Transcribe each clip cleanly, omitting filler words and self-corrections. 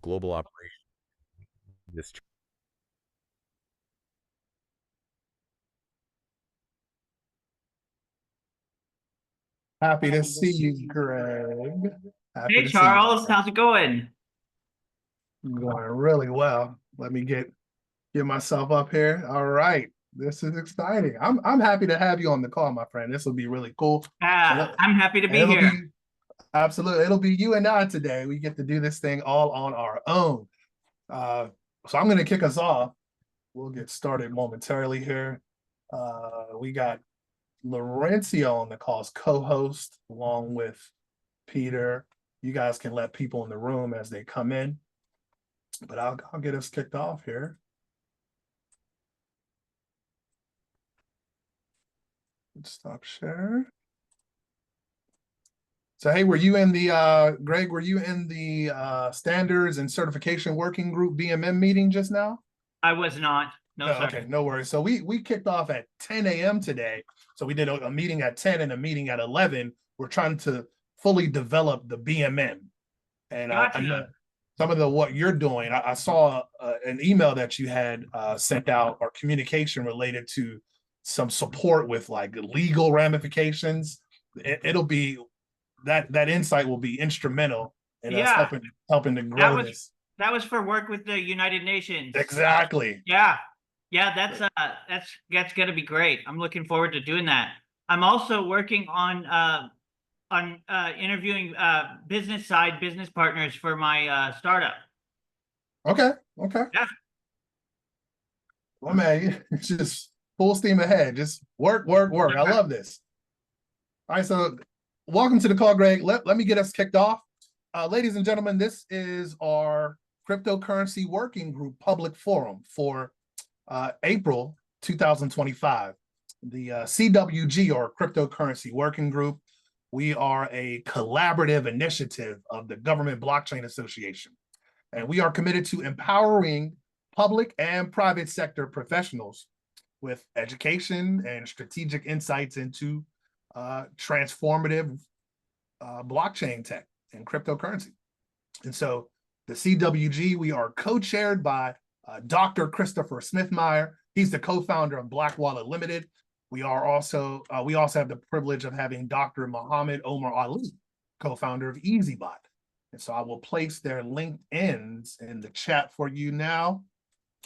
global operation. This Happy to see you, Greg. Happy Hey to see you. Charles, how's it going? Going really well. Let me get myself up here. All right. This is exciting. I'm happy to have you on the call, my friend. This will be really cool. And, I'm happy to and be it'll here. be absolutely, it'll be you and I today. We get to do this thing all on our own. So I'm gonna kick us off. We'll get started momentarily here. We got Laurencio on the call as co-host, along with Peter. You guys can let people in the room as they come in, but I'll get us kicked off here. Stop share. So hey, were you in the Greg? Were you in the standards and certification working group BMM meeting just now? I was not. No, No, sir. okay, no worries. So we kicked off at 10 a.m. today. So we did a meeting at 10 and a meeting at 11. We're trying to fully develop the BMM. And I know Gotcha. some of what you're doing. I saw an email that you had sent out or communication related to some support with like legal ramifications. It'll be that insight will be instrumental in us Yeah, helping to that grow was this. that was for work with the United Nations. Exactly. Yeah. Yeah, that's gonna be great. I'm looking forward to doing that. I'm also working on interviewing business partners for my startup. Okay. Okay. Yeah. Well, man, it's just full steam ahead. Just work, work, work. I love this. All right, so welcome to the call, Greg. Let me get us kicked off. Ladies and gentlemen, this is our cryptocurrency working group public forum for April 2025. The CWG, or Cryptocurrency Working Group, we are a collaborative initiative of the Government Blockchain Association, and we are committed to empowering public and private sector professionals with education and strategic insights into transformative blockchain tech and cryptocurrency. And so the CWG, we are co-chaired by Dr. Christopher Smithmeyer. He's the co-founder of Black Wallet Limited. We also have the privilege of having Dr. Muhammad Omar Ali, co-founder of EazyBot. And so I will place their LinkedIn's in the chat for you now,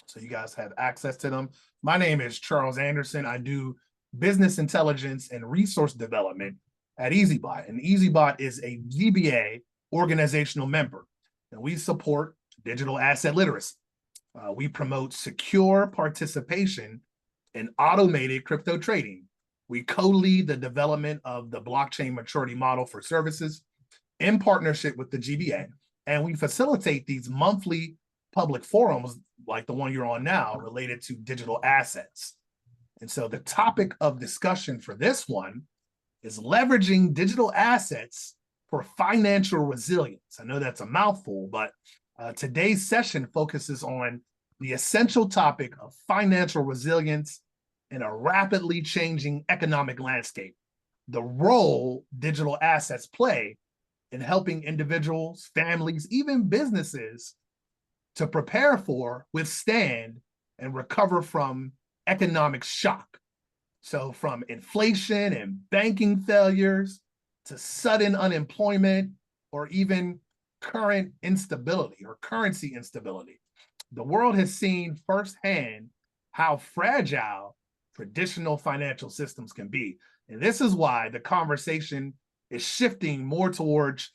so you guys have access to them. My name is Charles Anderson. I do business intelligence and resource development at EazyBot. And EazyBot is a GBA organizational member, and we support digital asset literacy. We promote secure participation in automated crypto trading. We co-lead the development of the blockchain maturity model for services in partnership with the GBA. And we facilitate these monthly public forums like the one you're on now related to digital assets. And so the topic of discussion for this one is leveraging digital assets for financial resilience. I know that's a mouthful, but today's session focuses on the essential topic of financial resilience in a rapidly changing economic landscape, the role digital assets play in helping individuals, families, even businesses to prepare for, withstand, and recover from economic shock. So from inflation and banking failures to sudden unemployment or even current instability or currency instability, the world has seen firsthand how fragile traditional financial systems can be. And this is why the conversation is shifting more towards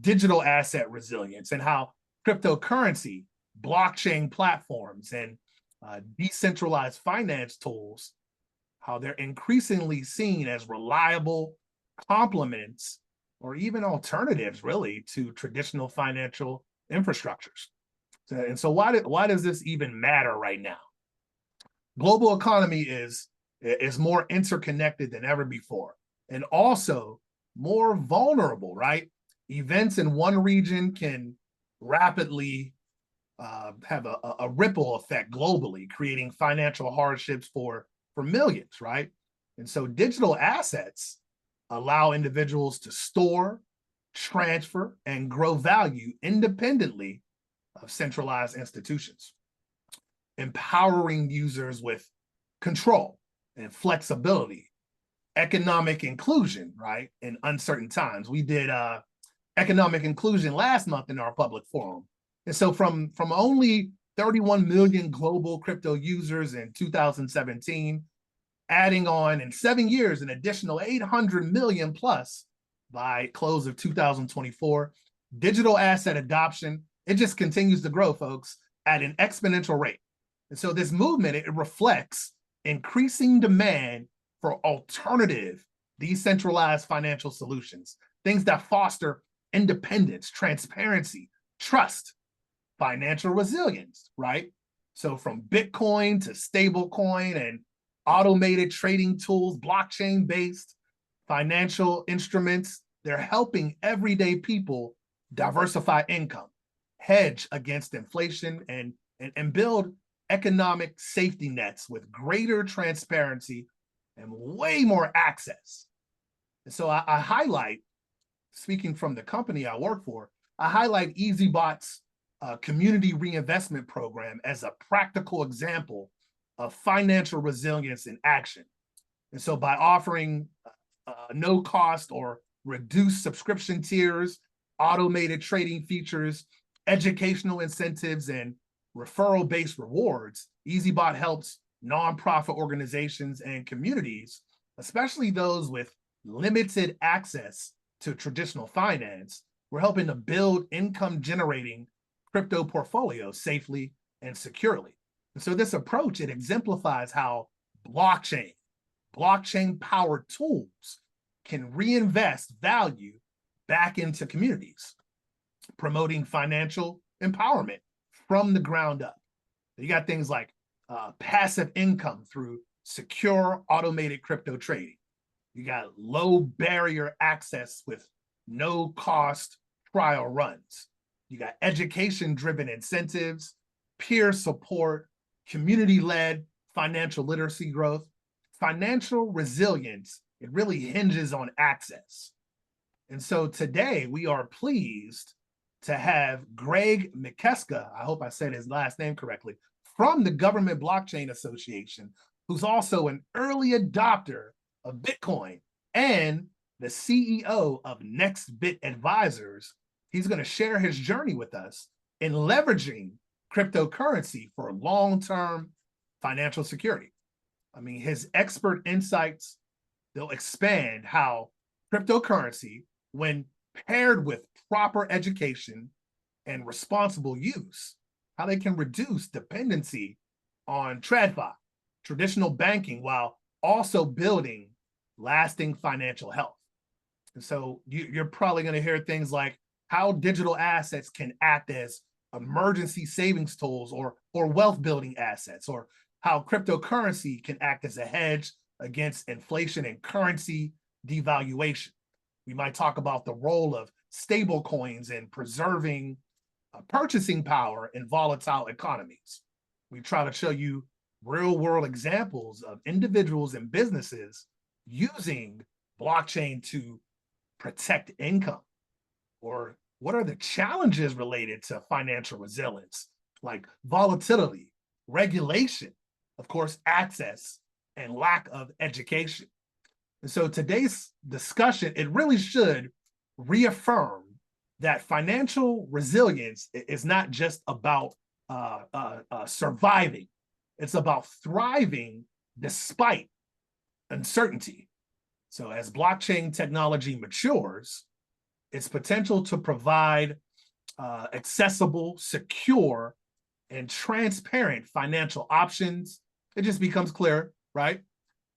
digital asset resilience and how cryptocurrency, blockchain platforms, and decentralized finance tools, how they're increasingly seen as reliable complements or even alternatives, really, to traditional financial infrastructures. And so why does this even matter right now? Global economy is more interconnected than ever before, and also more vulnerable, right? Events in one region can rapidly have a ripple effect globally, creating financial hardships for millions, right? And so digital assets allow individuals to store, transfer, and grow value independently of centralized institutions, empowering users with control and flexibility, economic inclusion, right? In uncertain times. We did economic inclusion last month in our public forum. And so from only 31 million global crypto users in 2017, adding on in 7 years an additional 800 million plus by close of 2024, digital asset adoption, it just continues to grow, folks, at an exponential rate. And so this movement, it reflects increasing demand for alternative, decentralized financial solutions, things that foster independence, transparency, trust, financial resilience, right? So from Bitcoin to stablecoin and automated trading tools, blockchain-based financial instruments, they're helping everyday people diversify income, hedge against inflation, and build economic safety nets with greater transparency and way more access. And so I highlight, speaking from the company I work for, I highlight EazyBot's community reinvestment program as a practical example of financial resilience in action. And so by offering no cost or reduced subscription tiers, automated trading features, educational incentives, and referral-based rewards, EazyBot helps nonprofit organizations and communities, especially those with limited access to traditional finance. We're helping to build income-generating crypto portfolios safely and securely. And so this approach, it exemplifies how blockchain-powered tools can reinvest value back into communities, promoting financial empowerment from the ground up. You got things like passive income through secure automated crypto trading. You got low barrier access with no cost trial runs. You got education-driven incentives, peer support, community-led financial literacy growth. Financial resilience, it really hinges on access. And so today we are pleased to have Greg McKeska, I hope I said his last name correctly, from the Government Blockchain Association, who's also an early adopter of Bitcoin and the CEO of NextBit Advisors. He's going to share his journey with us in leveraging cryptocurrency for long-term financial security. I mean, his expert insights, they'll expand how cryptocurrency, when paired with proper education and responsible use, how they can reduce dependency on TradFi, traditional banking, while also building lasting financial health. And so you're probably going to hear things like how digital assets can act as emergency savings tools or wealth building assets, or how cryptocurrency can act as a hedge against inflation and currency devaluation. We might talk about the role of stable coins in preserving purchasing power in volatile economies. We try to show you real world examples of individuals and businesses using blockchain to protect income. Or what are the challenges related to financial resilience, like volatility, regulation, of course, access, and lack of education. And so today's discussion, it really should reaffirm that financial resilience is not just about surviving. It's about thriving despite uncertainty. So as blockchain technology matures, its potential to provide accessible, secure, and transparent financial options, it just becomes clear, right?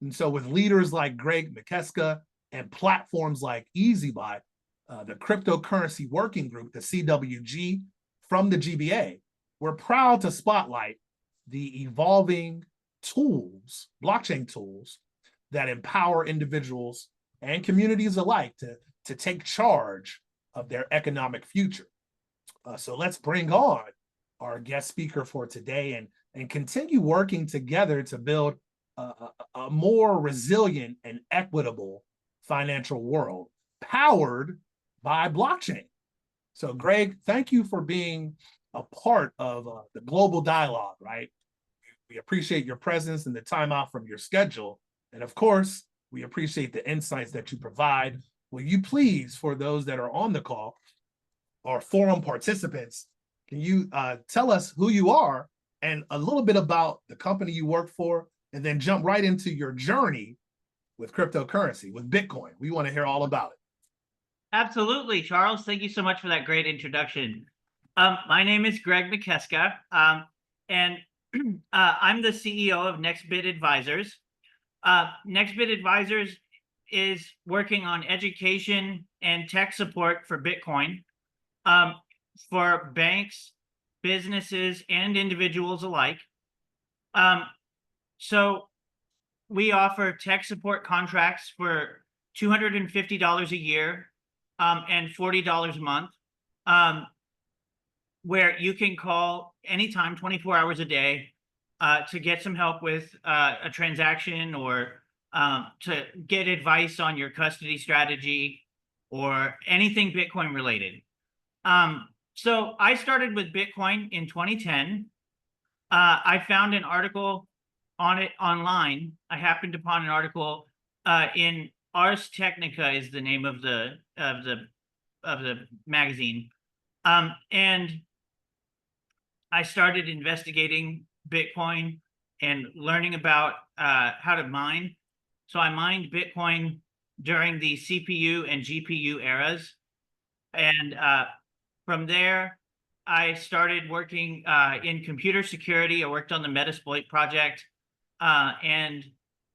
And so with leaders like Greg McKeska and platforms like EazyBot, the Cryptocurrency Working Group, the CWG, from the GBA, we're proud to spotlight the evolving tools, blockchain tools, that empower individuals and communities alike to take charge of their economic future. So let's bring on our guest speaker for today and continue working together to build a more resilient and equitable financial world powered by blockchain. So Greg, thank you for being a part of the global dialogue, right? We appreciate your presence and the time out from your schedule. And of course, we appreciate the insights that you provide. Will you please, for those that are on the call or forum participants, can you tell us who you are and a little bit about the company you work for, and then jump right into your journey with cryptocurrency, with Bitcoin? We want to hear all about it. Absolutely, Charles. Thank you so much for that great introduction. My name is Greg McKeska, and I'm the CEO of NextBit Advisors. NextBit Advisors is working on education and tech support for Bitcoin for banks, businesses, and individuals alike. So we offer tech support contracts for $250 a year and $40 a month, where you can call anytime, 24 hours a day, to get some help with a transaction, or to get advice on your custody strategy or anything Bitcoin related. So I started with Bitcoin in 2010. I found an article on it online. I happened upon an article in Ars Technica is the name of the magazine, and I started investigating Bitcoin and learning about how to mine. So I mined Bitcoin during the CPU and GPU eras, and from there I started working in computer security. I worked on the Metasploit project, and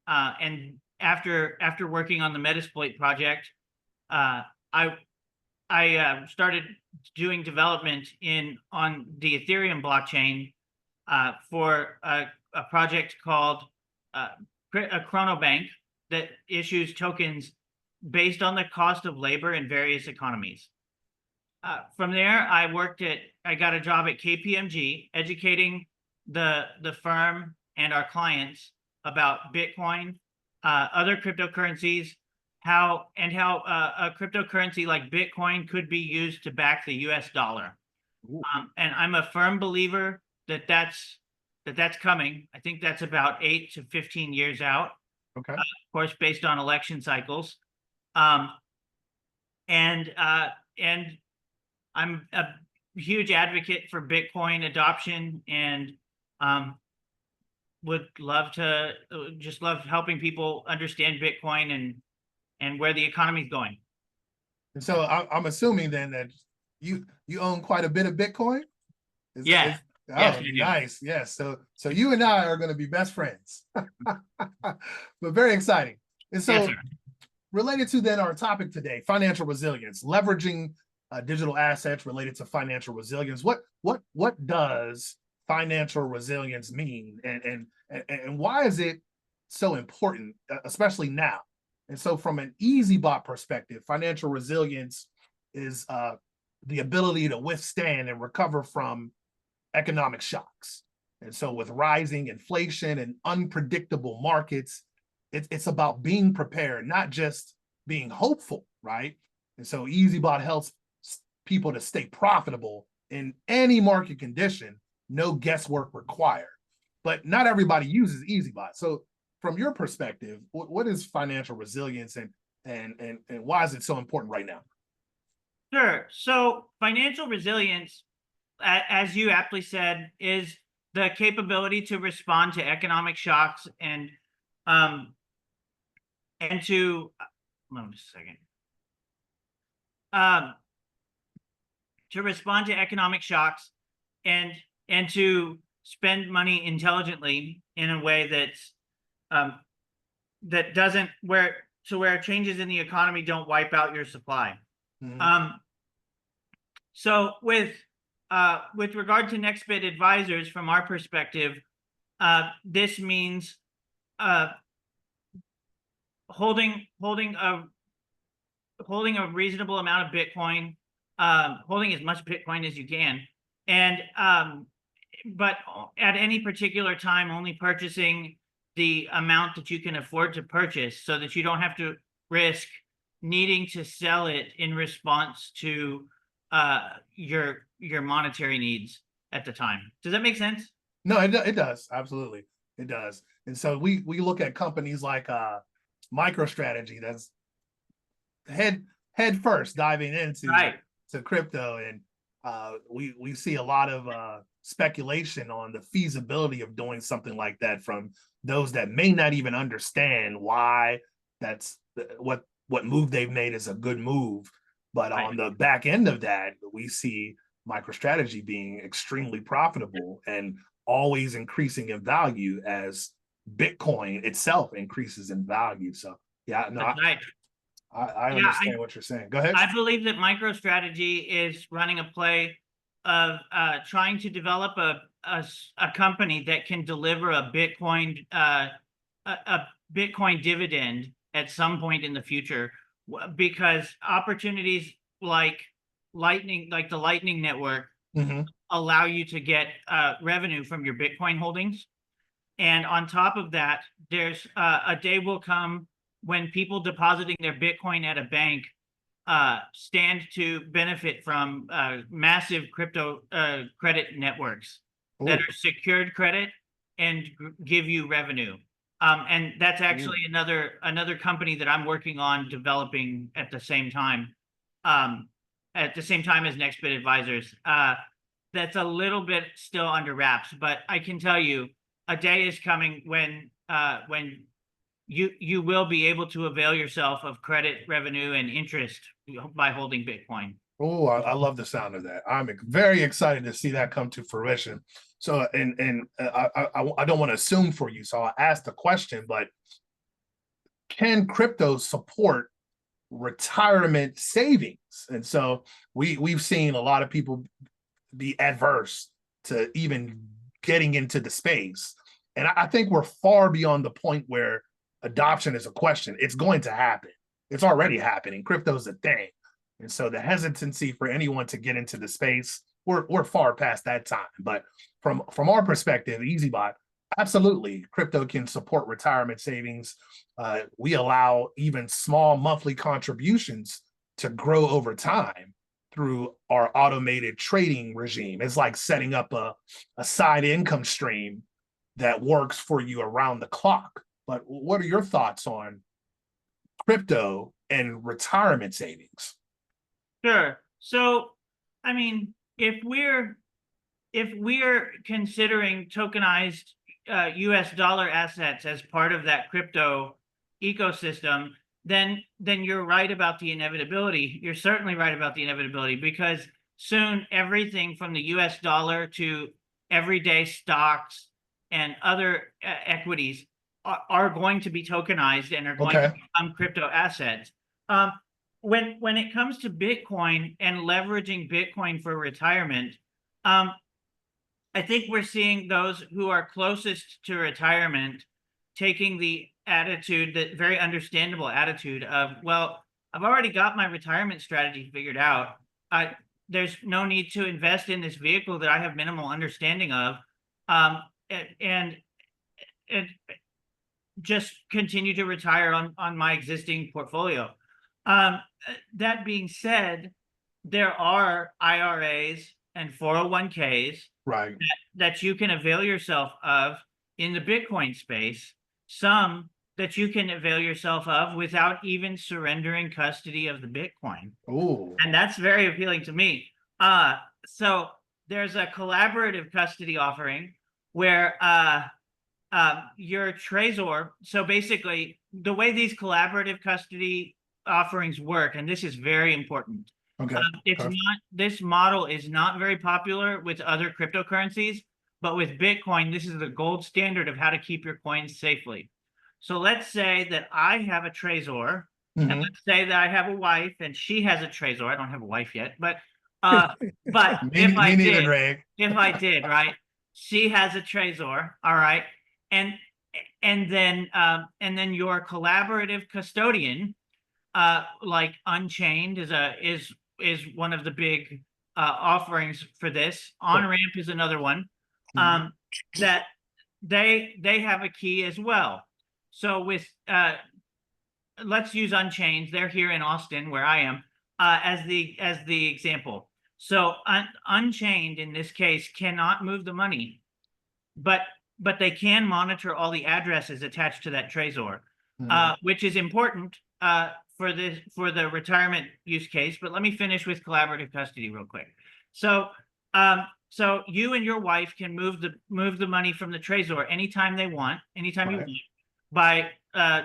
after working on the Metasploit project, I started doing development on the Ethereum blockchain for a project called a Chronobank that issues tokens based on the cost of labor in various economies. From there, I got a job at KPMG, educating the firm and our clients about Bitcoin, other cryptocurrencies, how a cryptocurrency like Bitcoin could be used to back the US dollar. And I'm a firm believer that that's coming. I think that's about 8 to 15 years out. Okay. Of course, based on election cycles. And I'm a huge advocate for Bitcoin adoption, and would love to just love helping people understand Bitcoin and where the economy is going. And so I'm assuming then that you own quite a bit of Bitcoin. Yes, nice. Yes. So you and I are going to be best friends. But very exciting. And so, yes, related to then our topic today, financial resilience, leveraging digital assets related to financial resilience. What does financial resilience mean, and why is it so important, especially now? And so, from an EazyBot perspective, financial resilience is the ability to withstand and recover from economic shocks. And so, with rising inflation and unpredictable markets, it's about being prepared, not just being hopeful, right? And so, EazyBot helps people to stay profitable in any market condition, no guesswork required. But not everybody uses EazyBot. So from your perspective, what is financial resilience, and why is it so important right now? Sure. So financial resilience, as you aptly said, is the capability to respond to economic shocks and to hold on just a second. To respond to economic shocks and to spend money intelligently in a way that's that doesn't where changes in the economy don't wipe out your supply. Mm-hmm. So with regard to NextBit Advisors, from our perspective, this means holding a reasonable amount of Bitcoin, holding as much Bitcoin as you can, and but at any particular time only purchasing the amount that you can afford to purchase, so that you don't have to risk needing to sell it in response to your monetary needs at the time. Does that make sense? No, it does. Absolutely. It does. And so we look at companies like MicroStrategy that's head first diving into Right. to crypto, and we see a lot of speculation on the feasibility of doing something like that from those that may not even understand why that's what move they've made is a good move. But Right. on the back end of that, we see MicroStrategy being extremely profitable and always increasing in value as Bitcoin itself increases in value. So yeah, no, That's right. I Yeah, understand what you're saying. Go ahead. I believe that MicroStrategy is running a play of trying to develop a company that can deliver a Bitcoin dividend at some point in the future, because opportunities like the Lightning Network, Mm-hmm. allow you to get revenue from your Bitcoin holdings. And on top of that, there's a day will come when people depositing their Bitcoin at a bank stand to benefit from massive crypto credit networks that Ooh. are secured credit and give you revenue. And that's actually another company that I'm working on developing at the same time. At the same time as NextBit Advisors. That's a little bit still under wraps, but I can tell you a day is coming when you will be able to avail yourself of credit revenue and interest by holding Bitcoin. Oh, I love the sound of that. I'm very excited to see that come to fruition. So, and I don't want to assume for you, so I'll ask the question, but can crypto support retirement savings? And so we've seen a lot of people be adverse to even getting into the space. And I think we're far beyond the point where adoption is a question. It's going to happen. It's already happening. Crypto's a thing. And so the hesitancy for anyone to get into the space, we're far past that time. But from our perspective, EazyBot, absolutely, crypto can support retirement savings. We allow even small monthly contributions to grow over time through our automated trading regime. It's like setting up a side income stream that works for you around the clock. But what are your thoughts on crypto and retirement savings? Sure. So, I mean, if we're considering tokenized US dollar assets as part of that crypto ecosystem, then you're right about the inevitability. You're certainly right about the inevitability, because soon everything from the US dollar to everyday stocks and other equities are going to be tokenized and are going to become crypto assets. When it comes to Bitcoin and leveraging Bitcoin for retirement, I think we're seeing those who are closest to retirement taking the attitude, that very understandable attitude of, well, I've already got my retirement strategy figured out. There's no need to invest in this vehicle that I have minimal understanding of, and just continue to retire on my existing portfolio. That being said, there are IRAs and 401ks Right. that you can avail yourself of in the Bitcoin space, some that you can avail yourself of without even surrendering custody of the Bitcoin. Ooh. And that's very appealing to me. So there's a collaborative custody offering where your Trezor, so basically the way these collaborative custody offerings work, and this is very important. It's not, this model is not very popular with other cryptocurrencies, but with Bitcoin, this is the gold standard of how to keep your coins safely. So let's say that I have a Trezor, and let's say that I have a wife and she has a Trezor. I don't have a wife yet, but if I did, right? She has a Trezor, all right, and then your collaborative custodian, like Unchained is one of the big offerings for this. OnRamp is another one, that they have a key as well. So with let's use Unchained. They're here in Austin, where I am, as the example. So Unchained in this case cannot move the money, but they can monitor all the addresses attached to that Trezor, which is important for the retirement use case. But let me finish with collaborative custody real quick. So so you and your wife can move the money from the Trezor anytime they want, anytime you want, by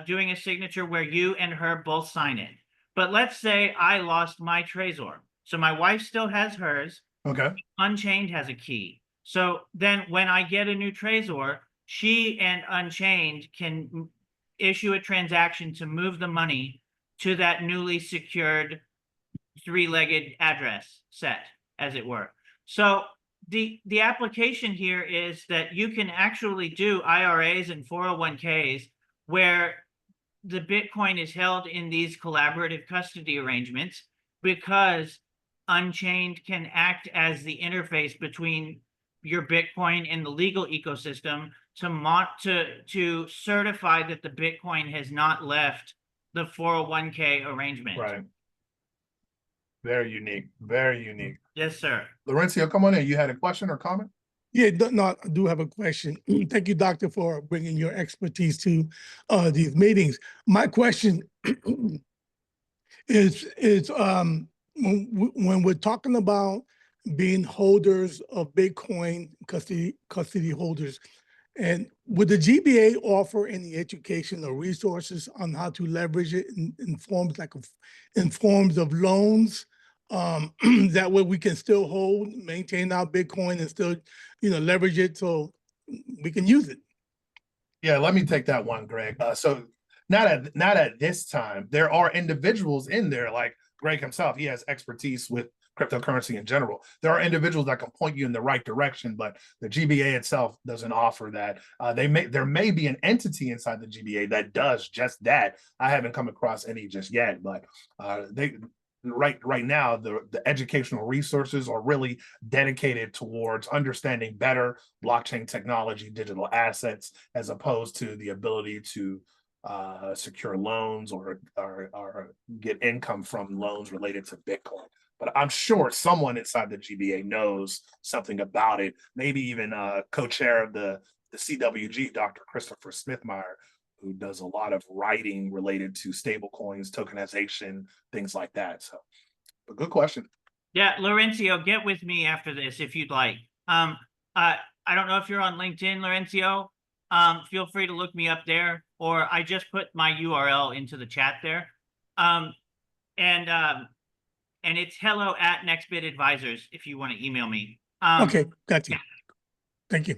doing a signature where you and her both sign it. But let's say I lost my Trezor. So my wife still has hers. Okay. Unchained has a key. So then when I get a new Trezor, she and Unchained can issue a transaction to move the money to that newly secured three-legged address set, as it were. So the application here is that you can actually do IRAs and 401ks where the Bitcoin is held in these collaborative custody arrangements, because Unchained can act as the interface between your Bitcoin and the legal ecosystem to certify that the Bitcoin has not left the 401k arrangement. Right. Very unique. Very unique. Yes, sir. Laurencio, come on in. You had a question or comment? Yeah, no, I do have a question. Thank you, Doctor, for bringing your expertise to these meetings. My question is when we're talking about being holders of Bitcoin, custody holders, and would the GBA offer any education or resources on how to leverage it in forms of loans? That way we can still maintain our Bitcoin and still, leverage it so we can use it. Yeah, let me take that one, Greg. So not at this time. There are individuals in there, like Greg himself. He has expertise with cryptocurrency in general. There are individuals that can point you in the right direction, but the GBA itself doesn't offer that. There may be an entity inside the GBA that does just that. I haven't come across any just yet, but right now the educational resources are really dedicated towards understanding better blockchain technology, digital assets, as opposed to the ability to secure loans or get income from loans related to Bitcoin. But I'm sure someone inside the GBA knows something about it. Maybe even co-chair of the CWG, Dr. Christopher Smithmeyer, who does a lot of writing related to stable coins, tokenization, things like that. So, but good question. Yeah, Laurencio, get with me after this if you'd like. I don't know if you're on LinkedIn, Laurencio. Feel free to look me up there, or I just put my URL into the chat there. And it's hello@NextBit Advisors if you want to email me. Okay, got you. Yeah. Thank you.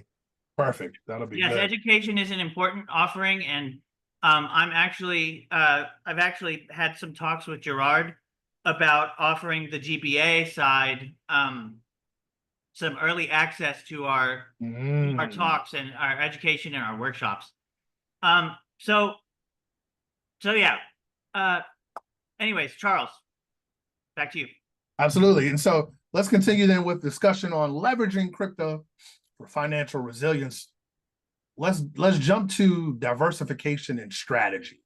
Perfect. That'll be yes, good. Education is an important offering, and I've actually had some talks with Gerard about offering the GBA side some early access to our talks and our education and our workshops. So yeah. Anyways, Charles, back to you. Absolutely. And so let's continue then with discussion on leveraging crypto for financial resilience. Let's jump to diversification and strategy.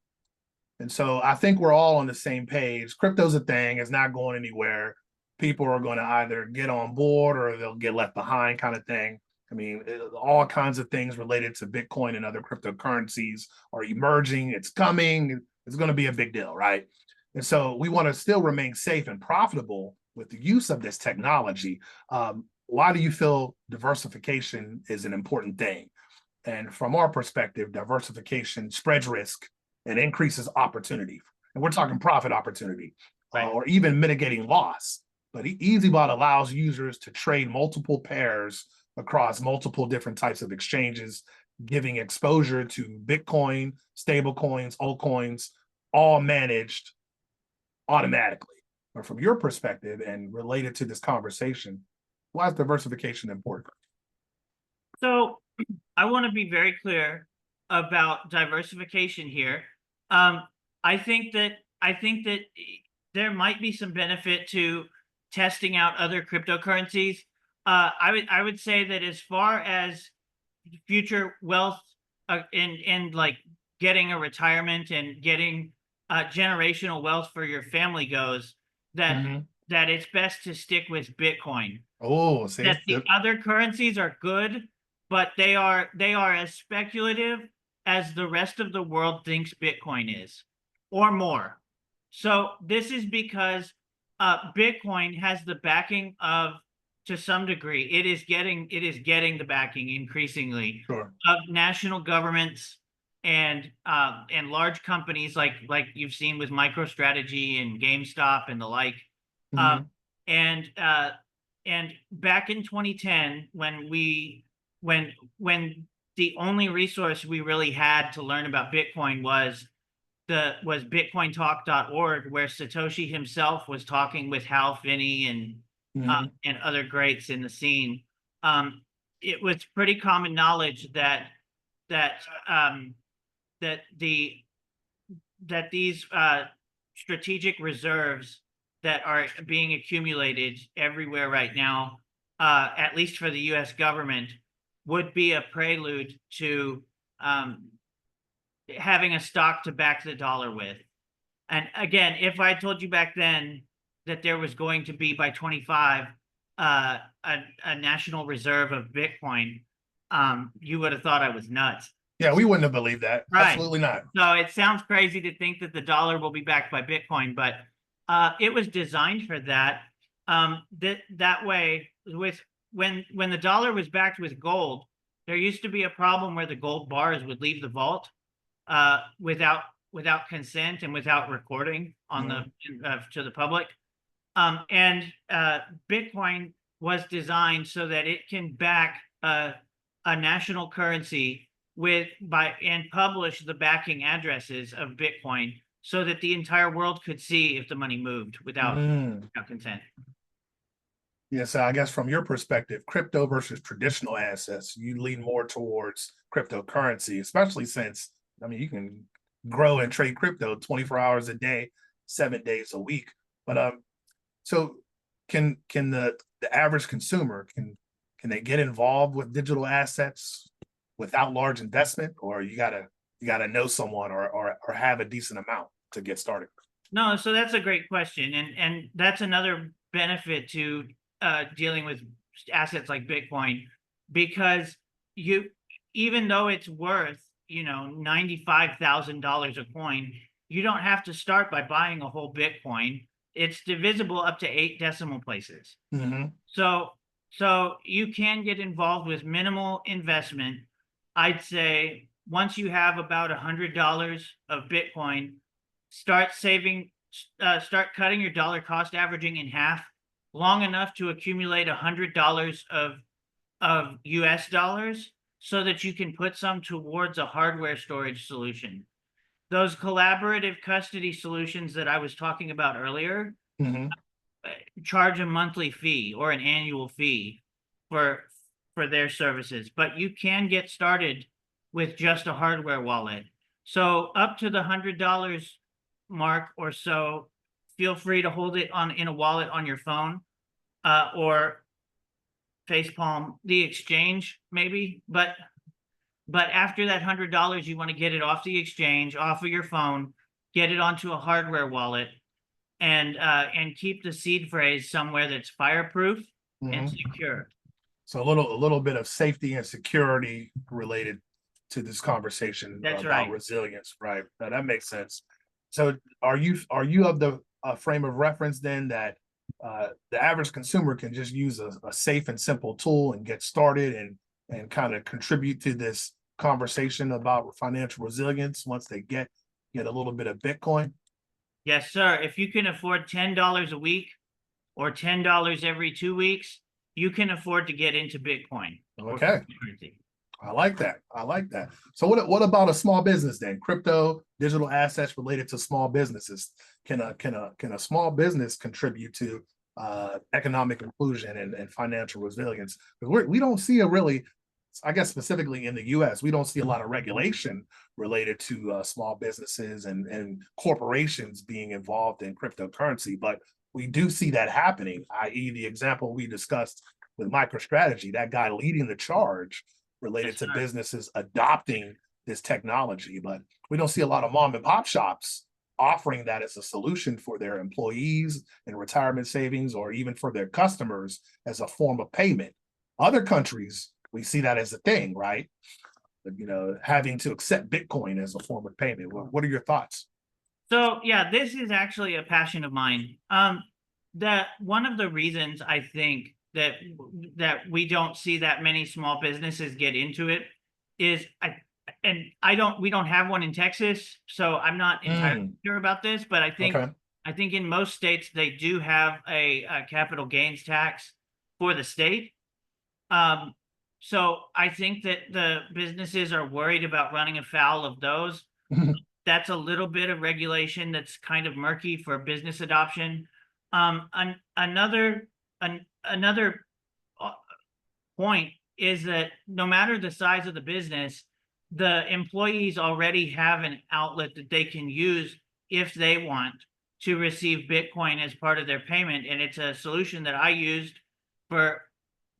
And so I think we're all on the same page. Crypto's a thing. It's not going anywhere. People are going to either get on board or they'll get left behind, kind of thing. I mean, all kinds of things related to Bitcoin and other cryptocurrencies are emerging. It's coming. It's going to be a big deal, right? And so we want to still remain safe and profitable with the use of this technology. Why do you feel diversification is an important thing? And from our perspective, diversification spreads risk and increases opportunity. And we're talking profit opportunity, right, or even mitigating loss. But EazyBot allows users to trade multiple pairs across multiple different types of exchanges, giving exposure to Bitcoin, stable coins, altcoins, all managed automatically. But from your perspective and related to this conversation, why is diversification important? So I want to be very clear about diversification here. I think that there might be some benefit to testing out other cryptocurrencies. I would say that as far as future wealth and like getting a retirement and getting generational wealth for your family goes, that that it's best to stick with Bitcoin. Oh, see, That the other currencies are good, but they are as speculative as the rest of the world thinks Bitcoin is, or more. So this is because Bitcoin has the backing of, to some degree, it is getting the backing increasingly sure. of national governments and large companies like you've seen with MicroStrategy and GameStop and the like. Mhm. And back in 2010, when the only resource we really had to learn about Bitcoin was bitcointalk.org, where Satoshi himself was talking with Hal Finney and other greats in the scene. It was pretty common knowledge that these strategic reserves that are being accumulated everywhere right now, at least for the U.S. government, would be a prelude to having a stock to back the dollar with. And again, if I told you back then that there was going to be by 25 a national reserve of Bitcoin, you would have thought I was nuts. Yeah, we wouldn't have believed that. Right. Absolutely not. So it sounds crazy to think that the dollar will be backed by Bitcoin, but it was designed for that. That way, when the dollar was backed with gold, there used to be a problem where the gold bars would leave the vault without consent and without recording on to the public. And Bitcoin was designed so that it can back a national currency and publish the backing addresses of Bitcoin so that the entire world could see if the money moved without consent. Yeah, so I guess from your perspective, crypto versus traditional assets, you lean more towards cryptocurrency, especially since, I mean, you can grow and trade crypto 24 hours a day, 7 days a week. But so can the average consumer, can they get involved with digital assets without large investment, or you gotta know someone or have a decent amount to get started? No, so that's a great question, and that's another benefit to dealing with assets like Bitcoin, because even though it's worth $95,000 a coin, you don't have to start by buying a whole Bitcoin. It's divisible up to 8 decimal places. So you can get involved with minimal investment. I'd say once you have about $100 of Bitcoin, start cutting your dollar cost averaging in half, long enough to accumulate $100 of US dollars so that you can put some towards a hardware storage solution. Those collaborative custody solutions that I was talking about earlier charge a monthly fee or an annual fee for their services, but you can get started with just a hardware wallet. So up to the $100 mark or so, feel free to hold it in a wallet on your phone or facepalm the exchange maybe. But after that $100, you want to get it off the exchange, off of your phone, get it onto a hardware wallet, and keep the seed phrase somewhere that's fireproof and secure. So a little bit of safety and security related to this conversation about resilience, right? Now, that makes sense. So are you of the frame of reference then that the average consumer can just use a safe and simple tool and get started and kind of contribute to this conversation about financial resilience once they get a little bit of Bitcoin? Yes, sir. If you can afford $10 a week or $10 every 2 weeks, you can afford to get into Bitcoin. Okay. I like that. So what about a small business then? Crypto, digital assets related to small businesses. Can a small business contribute to economic inclusion and financial resilience? Because we don't see I guess specifically in the US, we don't see a lot of regulation related to small businesses and corporations being involved in cryptocurrency, but we do see that happening, i.e. the example we discussed with MicroStrategy, that guy leading the charge related to businesses adopting this technology. But we don't see a lot of mom and pop shops offering that as a solution for their employees and retirement savings, or even for their customers as a form of payment. Other countries, we see that as a thing, right? You know, having to accept Bitcoin as a form of payment. What are your thoughts? So yeah, this is actually a passion of mine. That one of the reasons I think that we don't see that many small businesses get into it is we don't have one in Texas, so I'm not entirely sure about this, but I think in most states they do have a capital gains tax for the state. So I think that the businesses are worried about running afoul of those. That's a little bit of regulation that's kind of murky for business adoption. Another point is that no matter the size of the business, the employees already have an outlet that they can use if they want to receive Bitcoin as part of their payment. And it's a solution that I used for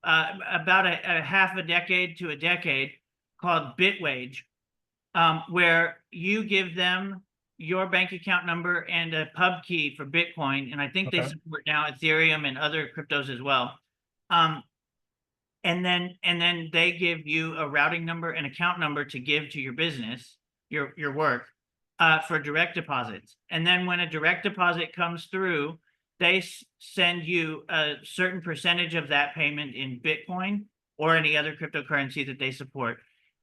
about a half a decade to a decade, called Bitwage, where you give them your bank account number and a pub key for Bitcoin. And I think they support now Ethereum and other cryptos as well. And then they give you a routing number and account number to give to your business, your work, for direct deposits. And then when a direct deposit comes through, they send you a certain percentage of that payment in Bitcoin or any other cryptocurrency that they support.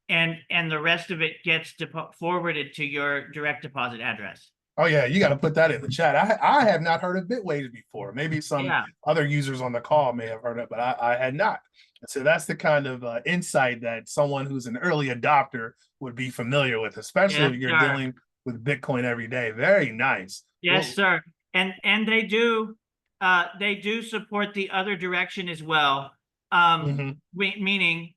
And the rest of it gets forwarded to your direct deposit address. Oh yeah, you got to put that in the chat. I have not heard of Bitwage before. Maybe some other users on the call may have heard of it, but I had not. So that's the kind of insight that someone who's an early adopter would be familiar with, especially if you're dealing with Bitcoin every day. Very nice. Yes, sir. And they do support the other direction as well. Meaning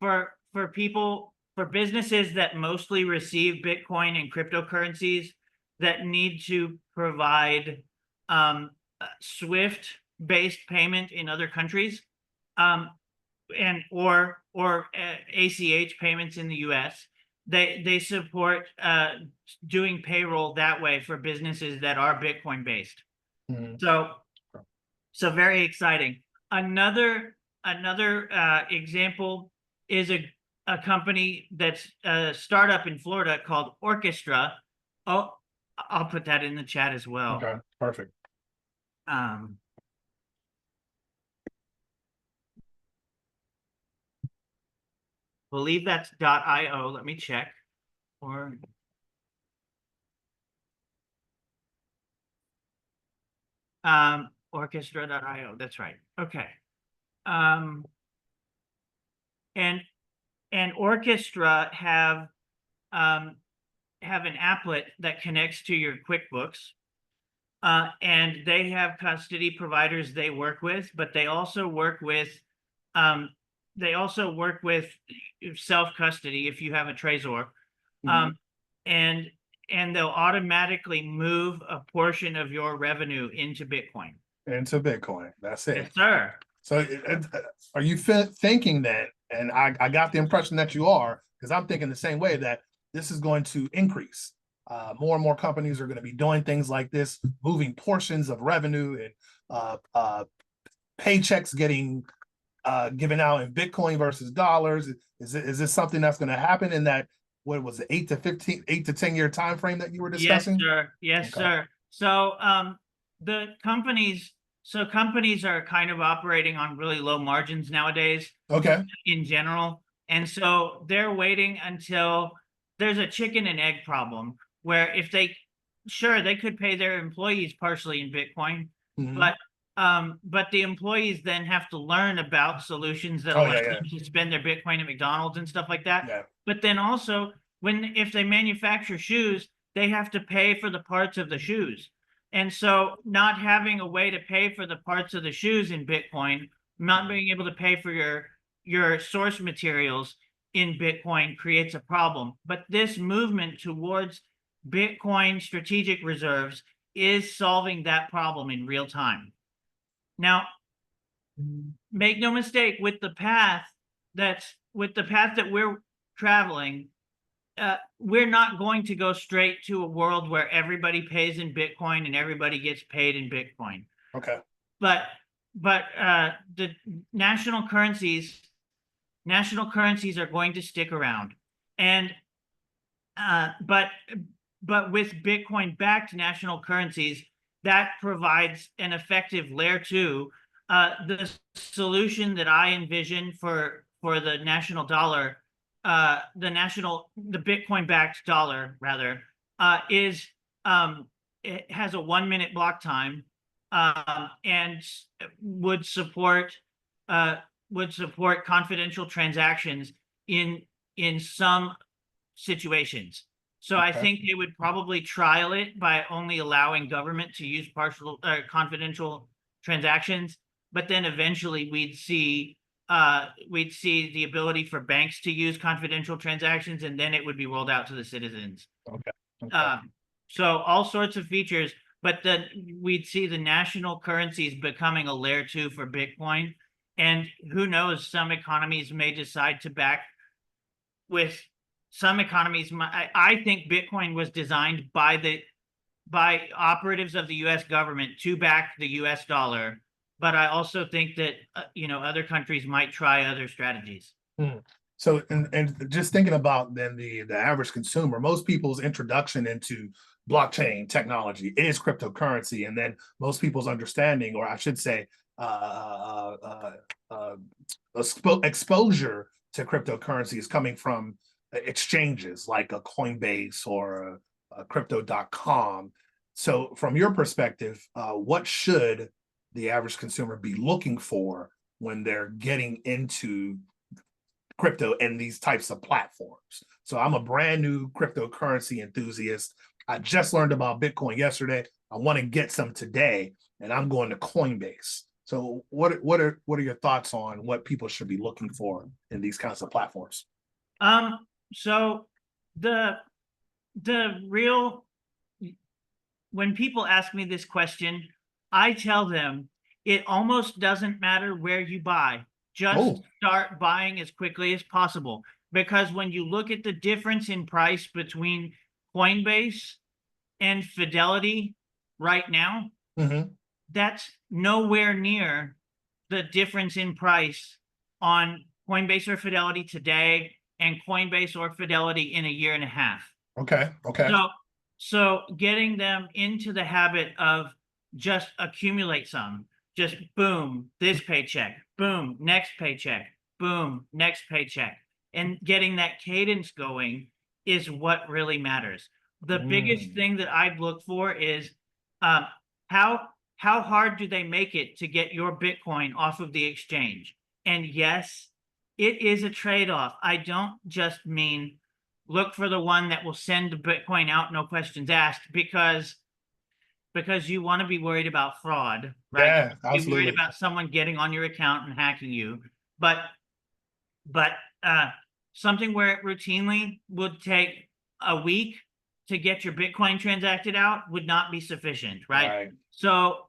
for people, for businesses that mostly receive Bitcoin and cryptocurrencies that need to provide SWIFT-based payment in other countries, and or ACH payments in the U.S., they support doing payroll that way for businesses that are Bitcoin based. So very exciting. Another example is a company that's a startup in Florida called Orchestra. Oh, I'll put that in the chat as well. Okay, perfect. Believe that's .io. Let me check. Or orchestra.io. That's right. Okay. And Orchestra have an applet that connects to your QuickBooks, and they have custody providers they work with, but they also work with self-custody if you have a Trezor, and they'll automatically move a portion of your revenue into Bitcoin. Into Bitcoin. That's it. Yes, sir. So are you thinking that, and I got the impression that you are, because I'm thinking the same way, that this is going to increase. More and more companies are going to be doing things like this, moving portions of revenue and paychecks getting given out in Bitcoin versus dollars. Is this something that's going to happen in that, what was it, 8 to 10 year time frame that you were discussing? Yes, sir. Yes, sir. So companies are kind of operating on really low margins nowadays. Okay. In general. And so they're waiting until there's a chicken and egg problem, where if they could pay their employees partially in Bitcoin, but the employees then have to learn about solutions that allow them to spend their Bitcoin at McDonald's and stuff like that. But then also, if they manufacture shoes, they have to pay for the parts of the shoes. And so not having a way to pay for the parts of the shoes in Bitcoin, not being able to pay for your source materials in Bitcoin creates a problem. But this movement towards Bitcoin strategic reserves is solving that problem in real time. Now, make no mistake, with the path that we're traveling, we're not going to go straight to a world where everybody pays in Bitcoin and everybody gets paid in Bitcoin. Okay. But the national currencies are going to stick around, and but with Bitcoin backed national currencies, that provides an effective layer 2. The solution that I envision for the national dollar, the Bitcoin backed dollar rather, is it has a 1-minute block time, and would support confidential transactions in some situations. So I Okay. think they would probably trial it by only allowing government to use confidential transactions, but then eventually we'd see the ability for banks to use confidential transactions, and then it would be rolled out to the citizens. Okay. Okay. So all sorts of features, but then we'd see the national currencies becoming a layer 2 for Bitcoin. And who knows, some economies may decide to back with some economies. I think Bitcoin was designed by operatives of the US government to back the US dollar. But I also think that, other countries might try other strategies. So, and just thinking about then the average consumer, most people's introduction into blockchain technology is cryptocurrency, and then most people's understanding, or I should say, exposure to cryptocurrency is coming from exchanges like a Coinbase or a crypto.com. So, from your perspective, what should the average consumer be looking for when they're getting into crypto and these types of platforms? So I'm a brand new cryptocurrency enthusiast. I just learned about Bitcoin yesterday. I want to get some today, and I'm going to Coinbase. So what are your thoughts on what people should be looking for in these kinds of platforms? So the real, when people ask me this question, I tell them it almost doesn't matter where you buy. Just start buying as quickly as possible, because when you look at the difference in price between Coinbase and Fidelity right now, that's nowhere near the difference in price on Coinbase or Fidelity today and Coinbase or Fidelity in a year and a half. Okay. So getting them into the habit of just accumulate some. Just boom, this paycheck, boom, next paycheck, boom, next paycheck. And getting that cadence going is what really matters. The biggest thing that I'd look for is how hard do they make it to get your Bitcoin off of the exchange? And yes, it is a trade-off. I don't just mean look for the one that will send the Bitcoin out, no questions asked, because you want to be worried about fraud, right? Yeah, absolutely. You're worried about someone getting on your account and hacking you. But something where it routinely would take a week to get your Bitcoin transacted out would not be sufficient, right? So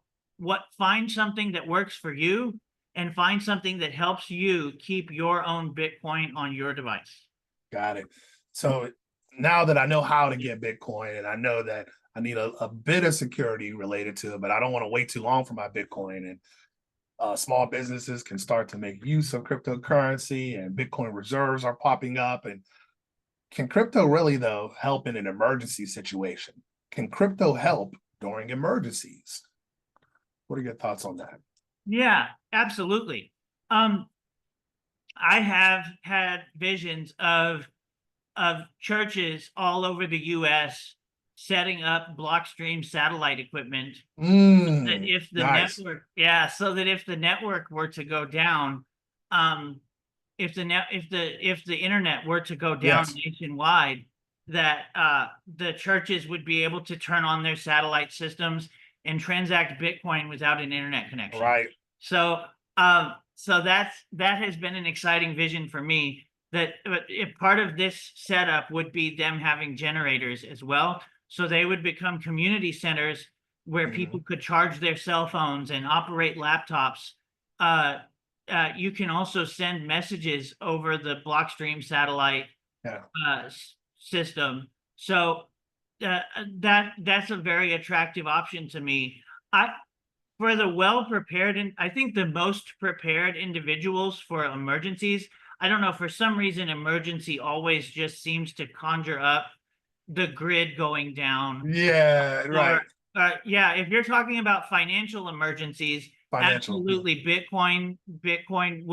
find something that works for you, and find something that helps you keep your own Bitcoin on your device. Got it. So now that I know how to get Bitcoin, and I know that I need a bit of security related to it, but I don't want to wait too long for my Bitcoin. And small businesses can start to make use of cryptocurrency, and Bitcoin reserves are popping up. And can crypto really, though, help in an emergency situation? Can crypto help during emergencies? What are your thoughts on that? Yeah, absolutely. I have had visions of churches all over the US setting up Blockstream satellite equipment, so that if the network were to go down, if the internet were to go down nationwide, that the churches would be able to turn on their satellite systems and transact Bitcoin without an internet connection. Right. So that has been an exciting vision for me. That if part of this setup would be them having generators as well. So they would become community centers where people could charge their cell phones and operate laptops. You can also send messages over the Blockstream satellite system. So that's a very attractive option to me. For the well-prepared, and I think the most prepared individuals for emergencies, I don't know, for some reason, emergency always just seems to conjure up the grid going down. Yeah, right. Yeah, if you're talking about financial emergencies, Financial, yeah. absolutely, Bitcoin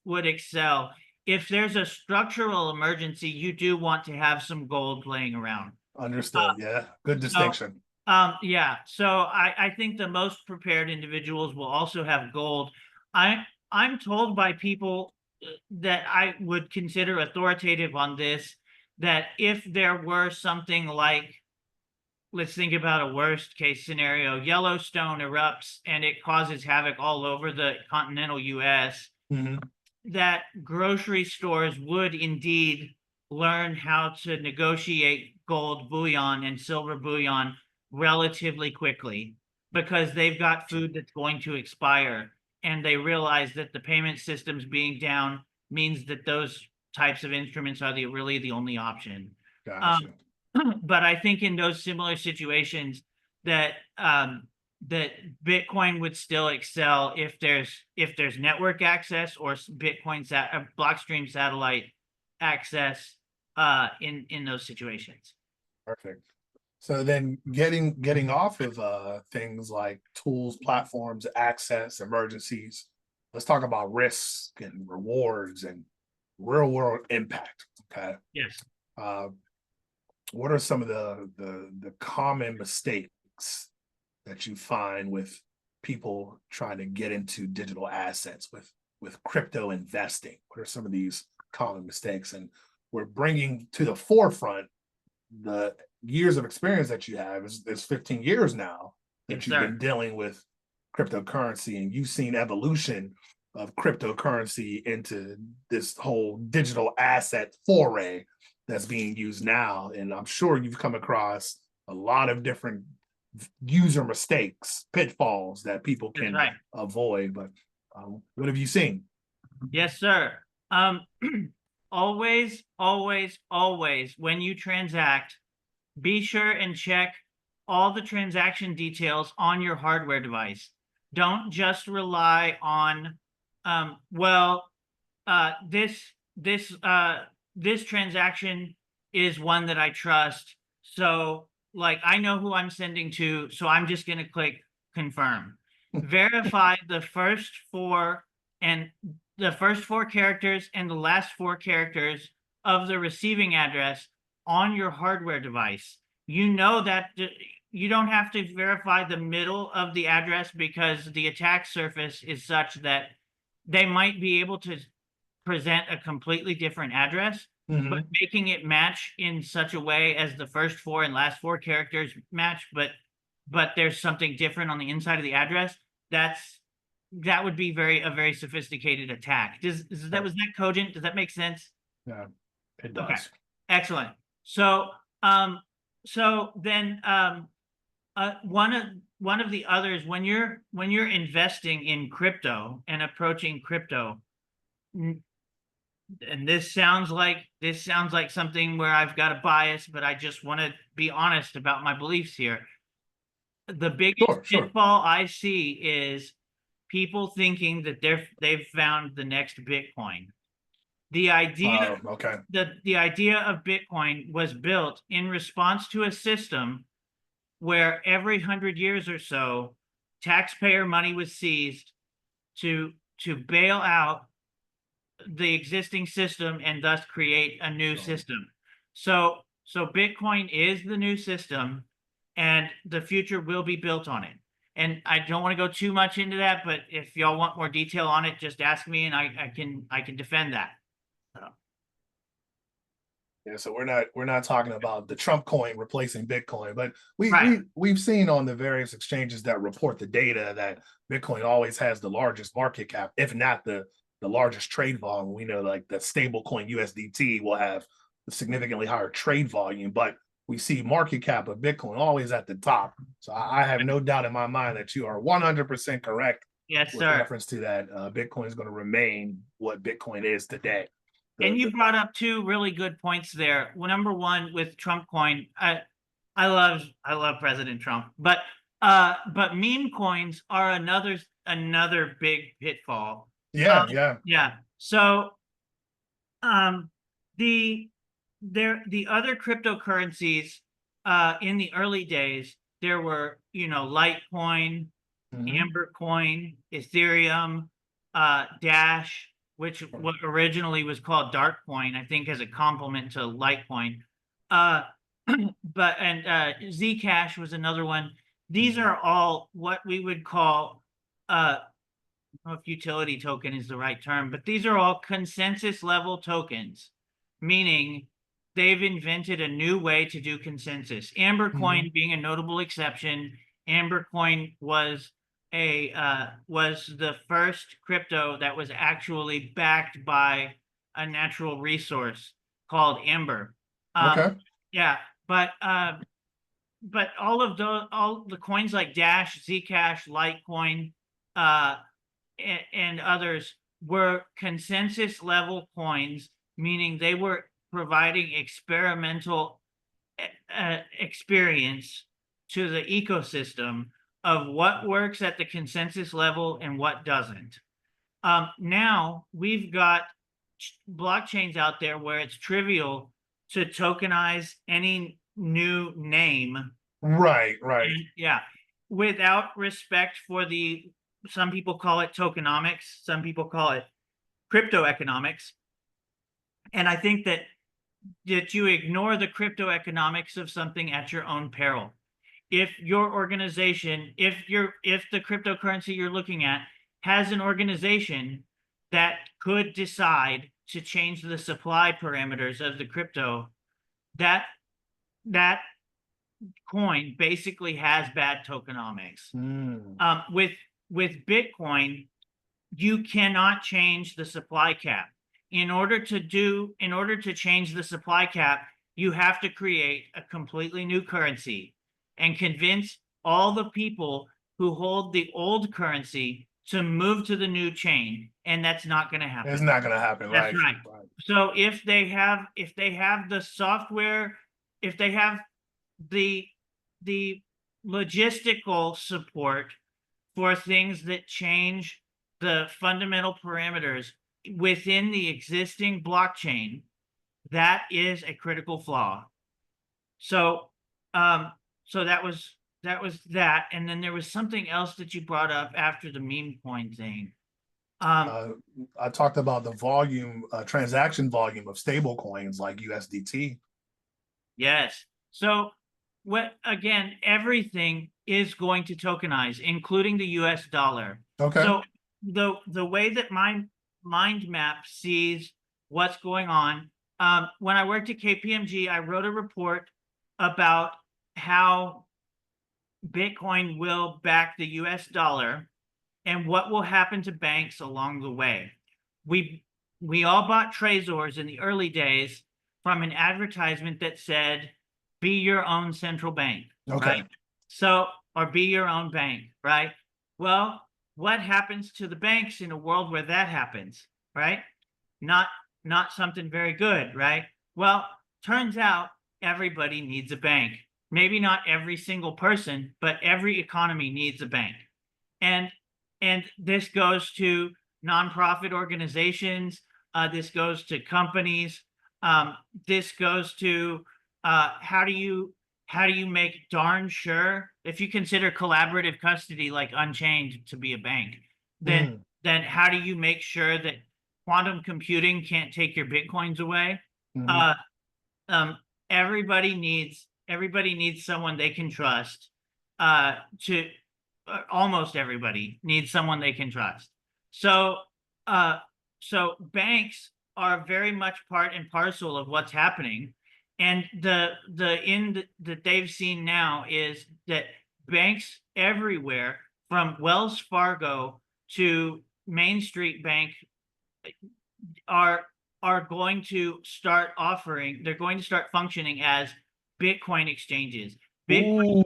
would excel. If there's a structural emergency, you do want to have some gold laying around. Understood. Yeah, good distinction. Yeah, so I think the most prepared individuals will also have gold. I'm told by people that I would consider authoritative on this, that if there were something like, let's think about a worst case scenario, Yellowstone erupts and it causes havoc all over the continental US, that grocery stores would indeed learn how to negotiate gold bullion and silver bullion relatively quickly, because they've got food that's going to expire, and they realize that the payment systems being down means that those types of instruments are really the only option. Gotcha. But I think in those similar situations that that Bitcoin would still excel if there's network access or Blockstream satellite access in those situations. Perfect. So then getting off of things like tools, platforms, access, emergencies, let's talk about risks and rewards and real world impact. Okay. Yes. What are some of the common mistakes that you find with people trying to get into digital assets with crypto investing? What are some of these common mistakes? And we're bringing to the forefront the years of experience that you have. Is 15 years now that you've been dealing with cryptocurrency, and you've seen evolution of cryptocurrency into this whole digital asset foray that's being used now. And I'm sure you've come across a lot of different user mistakes, pitfalls that people can avoid. But what have you seen? Yes, sir. Always, when you transact, be sure and check all the transaction details on your hardware device. Don't just rely on, this transaction is one that I trust. So like, I know who I'm sending to, so I'm just going to click confirm. Verify the first four characters and the last four characters of the receiving address on your hardware device. You know that you don't have to verify the middle of the address, because the attack surface is such that they might be able to present a completely different address, but making it match in such a way as the first four and last four characters match, but there's something different on the inside of the address, that would be a very sophisticated attack. Was that cogent? Does that make sense? Yeah, it does. Okay, excellent. So then one of the others, when you're investing in crypto and approaching crypto, and this sounds like something where I've got a bias, but I just want to be honest about my beliefs here. The biggest pitfall I see is people thinking that they've found the next Bitcoin. The idea the idea of Bitcoin was built in response to a system where every 100 years or so, taxpayer money was seized to bail out the existing system and thus create a new system. So Bitcoin is the new system, and the future will be built on it. And I don't want to go too much into that, but if y'all want more detail on it, just ask me, and I can defend that. Yeah, so we're not talking about the Trump coin replacing Bitcoin, but we've seen on the various exchanges that report the data that Bitcoin always has the largest market cap, if not the largest trade volume. We know like the stable coin USDT will have a significantly higher trade volume, but we see market cap of Bitcoin always at the top. So I have no doubt in my mind that you are 100% correct. Yes, with sir. reference to that. Bitcoin is going to remain what Bitcoin is today. And you brought up two really good points there. Well, number one, with Trump coin, I love President Trump, but meme coins are another big pitfall. Yeah, yeah. Yeah. So the other cryptocurrencies in the early days, there were, Litecoin, Mhm. Amber Coin, Ethereum, Dash, which what originally was called Dark Coin, I think, as a complement to Litecoin. But Zcash was another one. These are all what we would call I don't know if utility token is the right term, but these are all consensus level tokens, meaning they've invented a new way to do consensus. Amber Coin being a notable exception. Amber Coin was the first crypto that was actually backed by a natural resource called Amber. Okay. Yeah, but all the coins like Dash, Zcash, Litecoin, and others were consensus level coins, meaning they were providing experimental experience to the ecosystem of what works at the consensus level and what doesn't. Now we've got blockchains out there where it's trivial to tokenize any new name. Right, right. Yeah, without respect for some people call it tokenomics, some people call it crypto economics. And I think that you ignore the crypto economics of something at your own peril. If your organization, if the cryptocurrency you're looking at has an organization that could decide to change the supply parameters of the crypto, that coin basically has bad tokenomics. With Bitcoin, you cannot change the supply cap. In order to change the supply cap, you have to create a completely new currency and convince all the people who hold the old currency to move to the new chain, and that's not going to happen. It's not going to happen. That's right. right. So if they have the software, if they have the logistical support for things that change the fundamental parameters within the existing blockchain, that is a critical flaw. So that was that, and then there was something else that you brought up after the meme coin thing. I talked about the volume, transaction volume of stable coins like USDT. Yes. So again, everything is going to tokenize, including the US dollar. Okay. So the way that my mind map sees what's going on, when I worked at KPMG, I wrote a report about how Bitcoin will back the US dollar and what will happen to banks along the way. We all bought Trezors in the early days from an advertisement that said, be your own central bank. Okay. Right? So, or be your own bank, right? Well, what happens to the banks in a world where that happens, right? Not something very good, right? Well, turns out everybody needs a bank. Maybe not every single person, but every economy needs a bank. And this goes to nonprofit organizations. This goes to companies. This goes to how do you make darn sure, if you consider collaborative custody like Unchained to be a bank, then how do you make sure that quantum computing can't take your Bitcoins away? Everybody needs someone they can trust. Almost everybody needs someone they can trust. So banks are very much part and parcel of what's happening. And the end that they've seen now is that banks everywhere, from Wells Fargo to Main Street Bank, are going to start functioning as Bitcoin exchanges. Bitcoin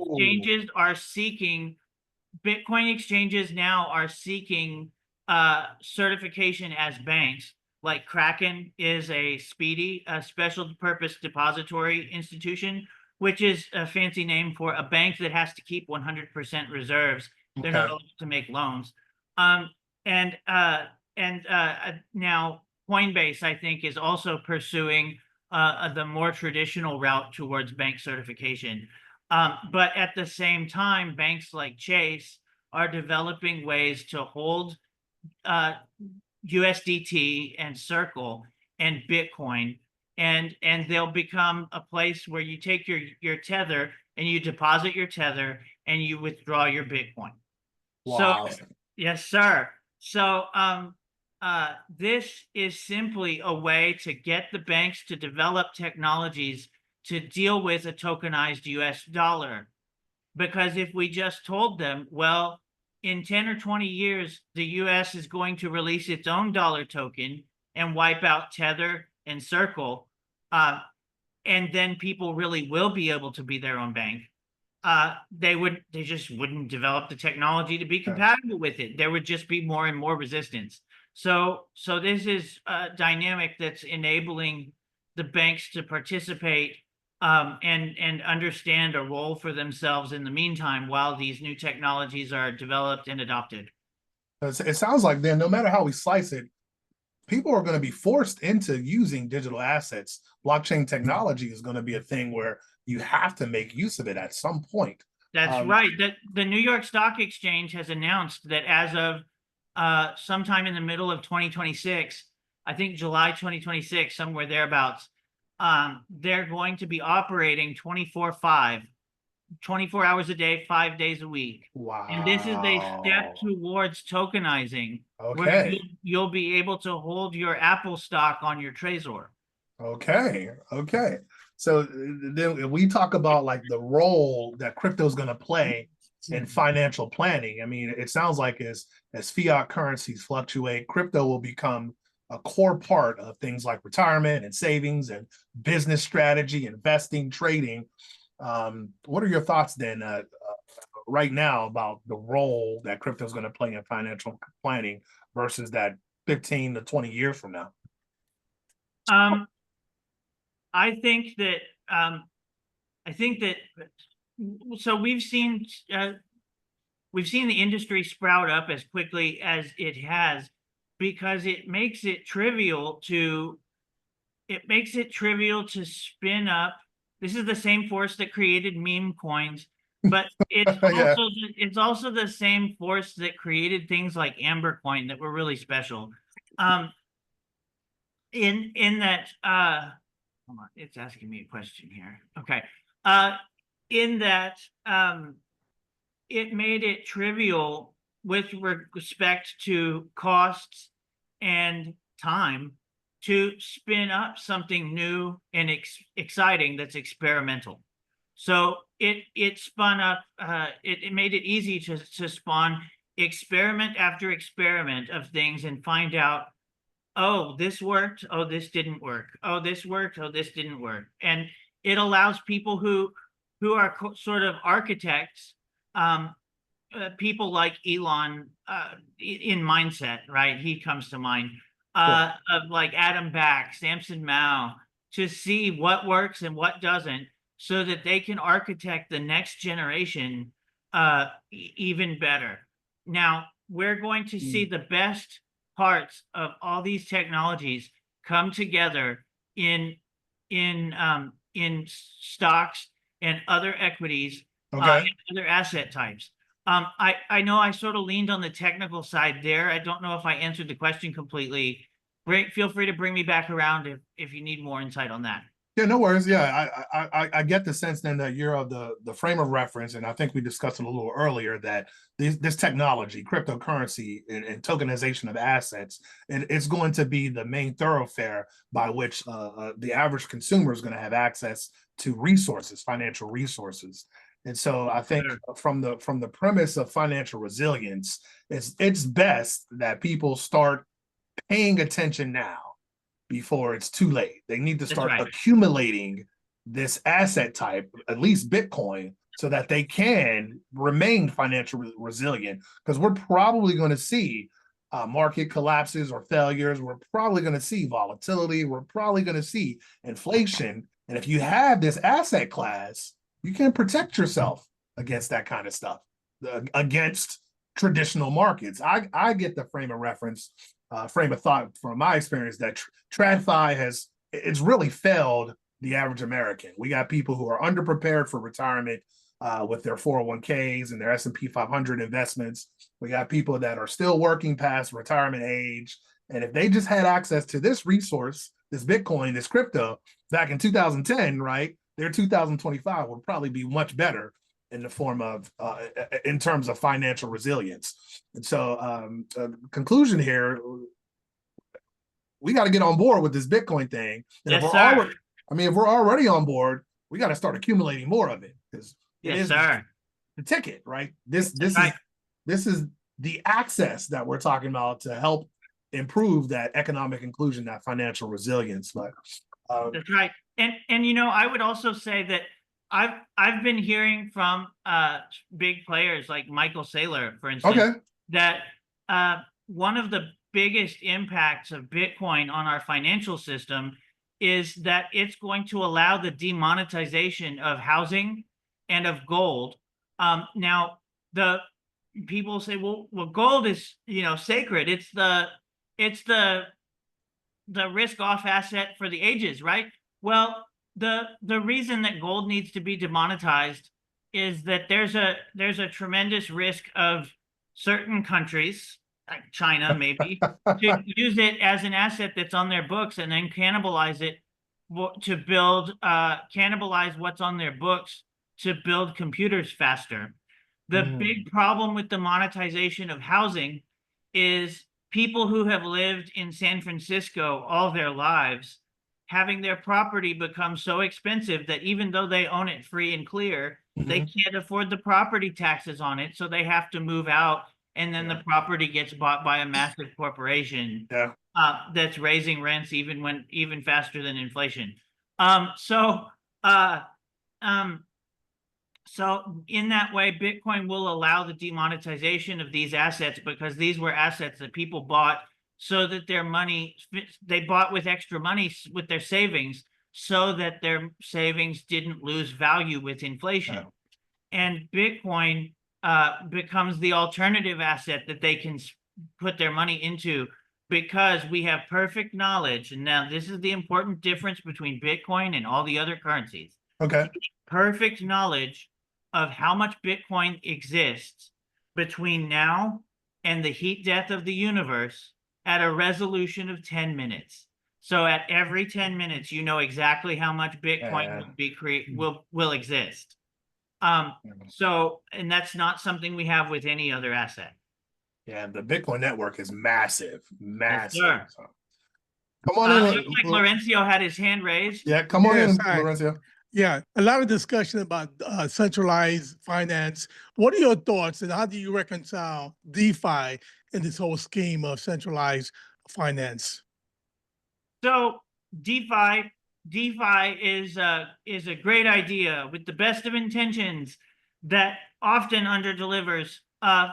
exchanges now are seeking certification as banks like Kraken is a SPDI, a special purpose depository institution, which is a fancy name for a bank that has to keep 100% reserves. They're not Okay. allowed to make loans. Um, and now Coinbase, I think, is also pursuing the more traditional route towards bank certification. But at the same time, banks like Chase are developing ways to hold USDT and Circle and Bitcoin, and they'll become a place where you take your tether and you deposit your tether and you withdraw your Bitcoin. Wow. So, yes, sir. So, this is simply a way to get the banks to develop technologies to deal with a tokenized US dollar. Because if we just told them, well, in 10 or 20 years, the US is going to release its own dollar token and wipe out Tether and Circle, and then people really will be able to be their own bank. They just wouldn't develop the technology to be compatible with it. There would just be more and more resistance. So this is a dynamic that's enabling the banks to participate and understand a role for themselves in the meantime while these new technologies are developed and adopted. It sounds like then no matter how we slice it, people are going to be forced into using digital assets. Blockchain technology is going to be a thing where you have to make use of it at some point. That's right. The New York Stock Exchange has announced that as of sometime in the middle of 2026, I think July 2026, somewhere thereabouts, they're going to be operating 24/5, 24 hours a day, 5 days a week. Wow. And this is a step towards tokenizing, where Okay. you'll be able to hold your Apple stock on your Trezor. Okay. Okay. So then we talk about like the role that crypto is going to play in financial planning. I mean, it sounds like as fiat currencies fluctuate, crypto will become a core part of things like retirement and savings and business strategy, investing, trading. What are your thoughts then right now about the role that crypto is going to play in financial planning versus that 15 to 20 years from now? I think that so we've seen the industry sprout up as quickly as it has because it makes it trivial to spin up. This is the same force that created meme coins, but it's also the same force that created things like Amber Coin that were really special. In that hold on, it's asking me a question here. Okay. In that it made it trivial with respect to costs and time to spin up something new and exciting that's experimental. So it spun up, it made it easy to spawn experiment after experiment of things and find out, oh, this worked, oh, this didn't work, oh, this worked, oh, this didn't work. And it allows people who are sort of architects, people like Elon in mindset, right? He comes to mind, of like Adam Back, Samson Mao, to see what works and what doesn't, so that they can architect the next generation even better. Now, we're going to see the best parts of all these technologies come together in stocks and other equities, and other asset types. I know I sort of leaned on the technical side there. I don't know if I answered the question completely. Feel free to bring me back around if you need more insight on that. Yeah, no worries. Yeah, I get the sense then that you're of the frame of reference, and I think we discussed it a little earlier that this technology, cryptocurrency, and tokenization of assets, it's going to be the main thoroughfare by which the average consumer is going to have access to resources, financial resources. And so I think from the premise of financial resilience, it's best that people start paying attention now before it's too late. They need to start accumulating this asset type, at least Bitcoin, so that they can remain financially resilient. Because we're probably going to see market collapses or failures, we're probably going to see volatility. We're probably going to see inflation. And if you have this asset class, you can protect yourself against that kind of stuff, against traditional markets. I get the frame of reference, frame of thought from my experience that TradFi it's really failed the average American. We got people who are underprepared for retirement with their 401ks and their S&P 500 investments. We got people that are still working past retirement age. And if they just had access to this resource, this Bitcoin, this crypto back in 2010, right, their 2025 would probably be much better in the form of, in terms of financial resilience. And so conclusion here, we got to get on board with this Bitcoin thing. And Yes, if sir. if we're already on board, we got to start accumulating more of it, because Yes, sir. the ticket, right? That's This is the access that we're talking about to help improve that economic inclusion, that financial resilience. But That's right. And you know, I would also say that I've been hearing from big players like Michael Saylor, for instance, okay, that one of the biggest impacts of Bitcoin on our financial system is that it's going to allow the demonetization of housing and of gold. Now, the people say, well, gold is, you know, sacred. It's the risk-off asset for the ages, right? Well, the reason that gold needs to be demonetized is that there's a tremendous risk of certain countries, like China maybe, to use it as an asset that's on their books and then cannibalize it to build, cannibalize what's on their books to build computers faster. The big problem with the monetization of housing is people who have lived in San Francisco all their lives, having their property become so expensive that even though they own it free and clear, they can't afford the property taxes on it. So they have to move out. And then the property gets bought by a massive corporation that's raising rents even faster than inflation. So in that way, Bitcoin will allow the demonetization of these assets, because these were assets that people bought so that their money, they bought with extra money with their savings, so that their savings didn't lose value with inflation. And Bitcoin becomes the alternative asset that they can put their money into, because we have perfect knowledge. And now this is the important difference between Bitcoin and all the other currencies. okay, Perfect knowledge of how much Bitcoin exists between now and the heat death of the universe at a resolution of 10 minutes. So at every 10 minutes, you know exactly how much Bitcoin will exist. So, and that's not something we have with any other asset. Yeah, the Bitcoin network is massive. Yes, sir. So, come on in. Looks like Laurencio had his hand raised. Yeah, come on Yes, in, hi. Laurencio. Yeah, a lot of discussion about centralized finance. What are your thoughts, and how do you reconcile DeFi in this whole scheme of centralized finance? So DeFi is a great idea with the best of intentions that often underdelivers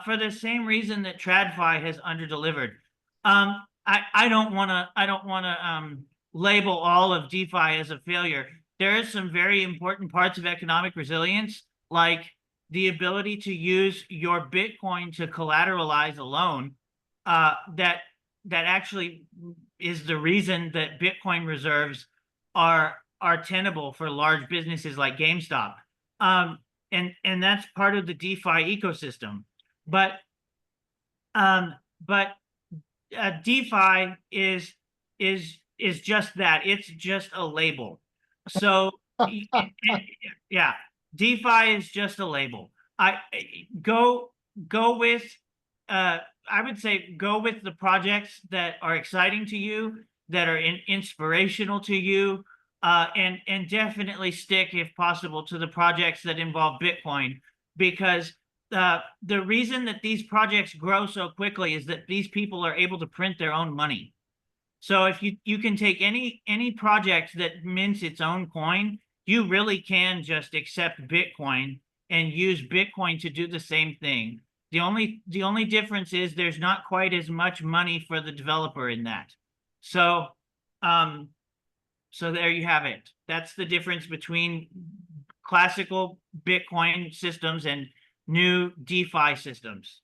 for the same reason that TradFi has underdelivered. I don't want to label all of DeFi as a failure. There is some very important parts of economic resilience, like the ability to use your Bitcoin to collateralize a loan, that actually is the reason that Bitcoin reserves are tenable for large businesses like GameStop. And that's part of the DeFi ecosystem. But DeFi is just that. It's just a label. So yeah, DeFi is just a label. I would say go with the projects that are exciting to you, that are inspirational to you, and definitely stick, if possible, to the projects that involve Bitcoin, because the reason that these projects grow so quickly is that these people are able to print their own money. So if you can take any project that mints its own coin, you really can just accept Bitcoin and use Bitcoin to do the same thing. The only difference is there's not quite as much money for the developer in that. So, so there you have it. That's the difference between classical Bitcoin systems and new DeFi systems.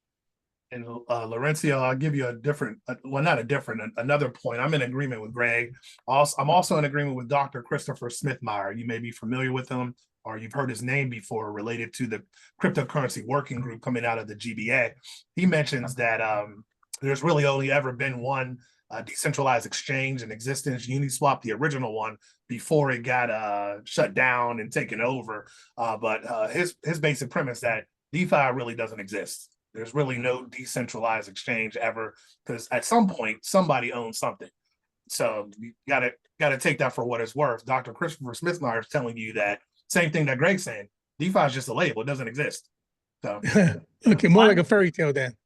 And Laurencio, I'll give you a different, well, not a different, another point. I'm in agreement with Greg. I'm also in agreement with Dr. Christopher Smithmeyer. You may be familiar with him, or you've heard his name before, related to the cryptocurrency working group coming out of the GBA. He mentions that there's really only ever been one decentralized exchange in existence, Uniswap, the original one, before it got shut down and taken over. But his basic premise that DeFi really doesn't exist. There's really no decentralized exchange ever, because at some point somebody owns something. So you gotta take that for what it's worth. Dr. Christopher Smithmeyer is telling you that same thing that Greg's saying. DeFi is just a label; it doesn't exist. So Okay, more like a fairy tale then.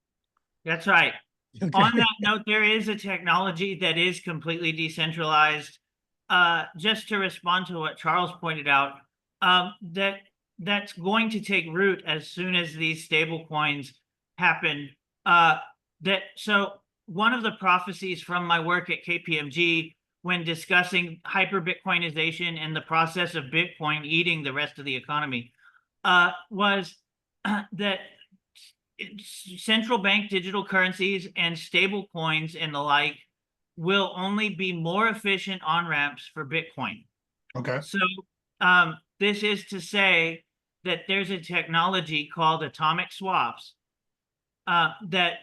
That's right. Okay. On that note, there is a technology that is completely decentralized. Just to respond to what Charles pointed out, that's going to take root as soon as these stable coins happen. So one of the prophecies from my work at KPMG when discussing hyper Bitcoinization and the process of Bitcoin eating the rest of the economy was that central bank digital currencies and stable coins and the like will only be more efficient on-ramps for Bitcoin. okay. So this is to say that there's a technology called atomic swaps that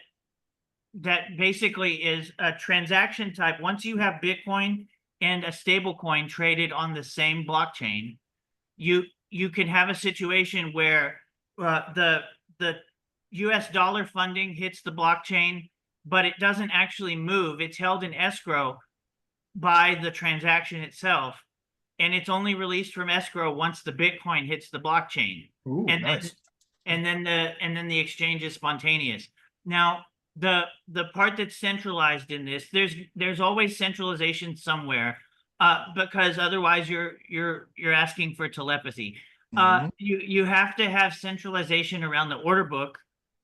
basically is a transaction type. Once you have Bitcoin and a stable coin traded on the same blockchain, you can have a situation where the US dollar funding hits the blockchain, but it doesn't actually move. It's held in escrow by the transaction itself, and it's only released from escrow once the Bitcoin hits the blockchain. Ooh, and nice. then the exchange is spontaneous. Now, the part that's centralized in this, there's always centralization somewhere, because otherwise you're asking for telepathy. You have to have centralization around the order book,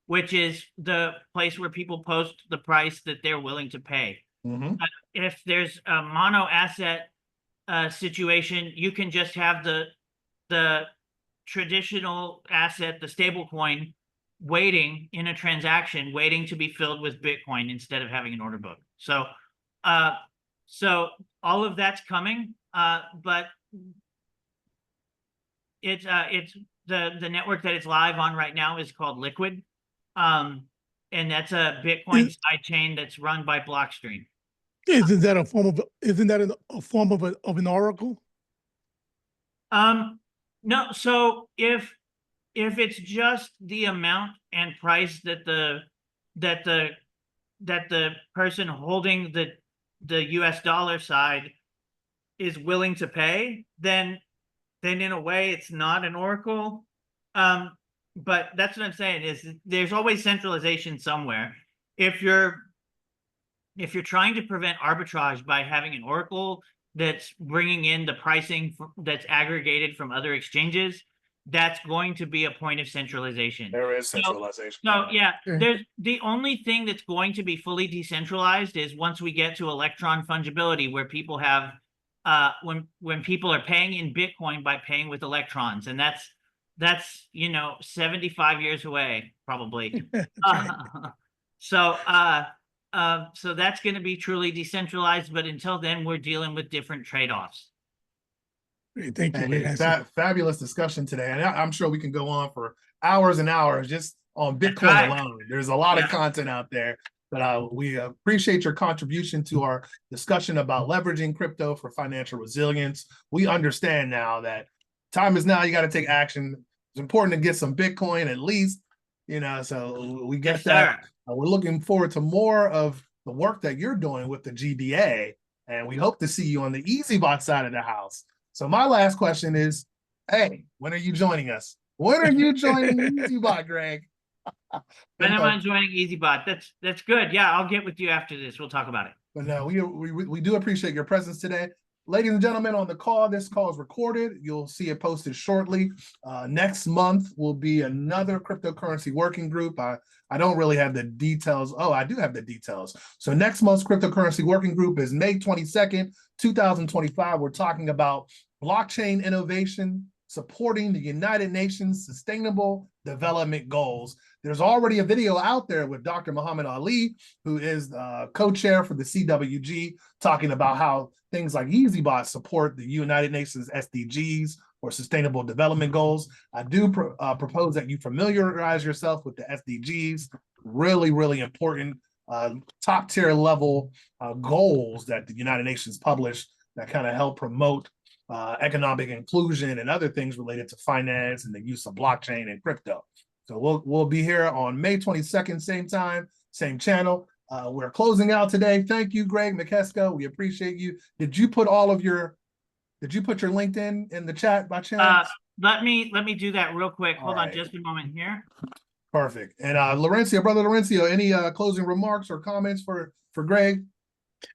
which is the place where people post the price that they're willing to pay. If there's a mono asset situation, you can just have the traditional asset, the stable coin, waiting in a transaction, waiting to be filled with Bitcoin instead of having an order book. So so all of that's coming, but it's the network that it's live on right now is called Liquid, and that's a Bitcoin sidechain that's run by Blockstream. Isn't that a form of an oracle? No. So if it's just the amount and price that the person holding the US dollar side is willing to pay, then in a way it's not an oracle. But that's what I'm saying, is there's always centralization somewhere. If you're trying to prevent arbitrage by having an oracle that's bringing in the pricing that's aggregated from other exchanges, that's going to be a point of centralization. There is centralization. So yeah, Sure. there's the only thing that's going to be fully decentralized is once we get to electron fungibility, where people have when people are paying in Bitcoin by paying with electrons, and that's 75 years away probably. So that's going to be truly decentralized, but until then we're dealing with different trade-offs. Great, thank you. And Great it's answer. that fabulous discussion today. And I'm sure we can go on for hours and hours just on Bitcoin right. alone. There's a lot Yeah. of content out there, but we appreciate your contribution to our discussion about leveraging crypto for financial resilience. We understand now that time is now. You got to take action. It's important to get some Bitcoin at least, so we get Yes, that. sir. We're looking forward to more of the work that you're doing with the GBA, and we hope to see you on the EazyBot side of the house. So my last question is, hey, when are you joining us? When are you joining EazyBot, Greg? When am I joining EazyBot? That's good. Yeah, I'll get with you after this. We'll talk about it. But no, we do appreciate your presence today. ladies and gentlemen on the call, this call is recorded. You'll see it posted shortly. Next month will be another cryptocurrency working group. I don't really have the details. Oh, I do have the details. So next month's cryptocurrency working group is May 22nd, 2025. We're talking about blockchain innovation, supporting the United Nations Sustainable Development Goals. There's already a video out there with Dr. Muhammad Ali, who is the co-chair for the CWG, talking about how things like EazyBot support the United Nations SDGs or Sustainable Development Goals. I do propose that you familiarize yourself with the SDGs, really, really important top tier level goals that the United Nations published that kind of help promote economic inclusion and other things related to finance and the use of blockchain and crypto. So we'll be here on May 22nd, same time, same channel. We're closing out today. Thank you, Greg McKeska. We appreciate you. Did you put your LinkedIn in the chat by chance? Let me do that real quick. Hold on right. just a moment here. Perfect. And brother Laurencio, any closing remarks or comments for Greg?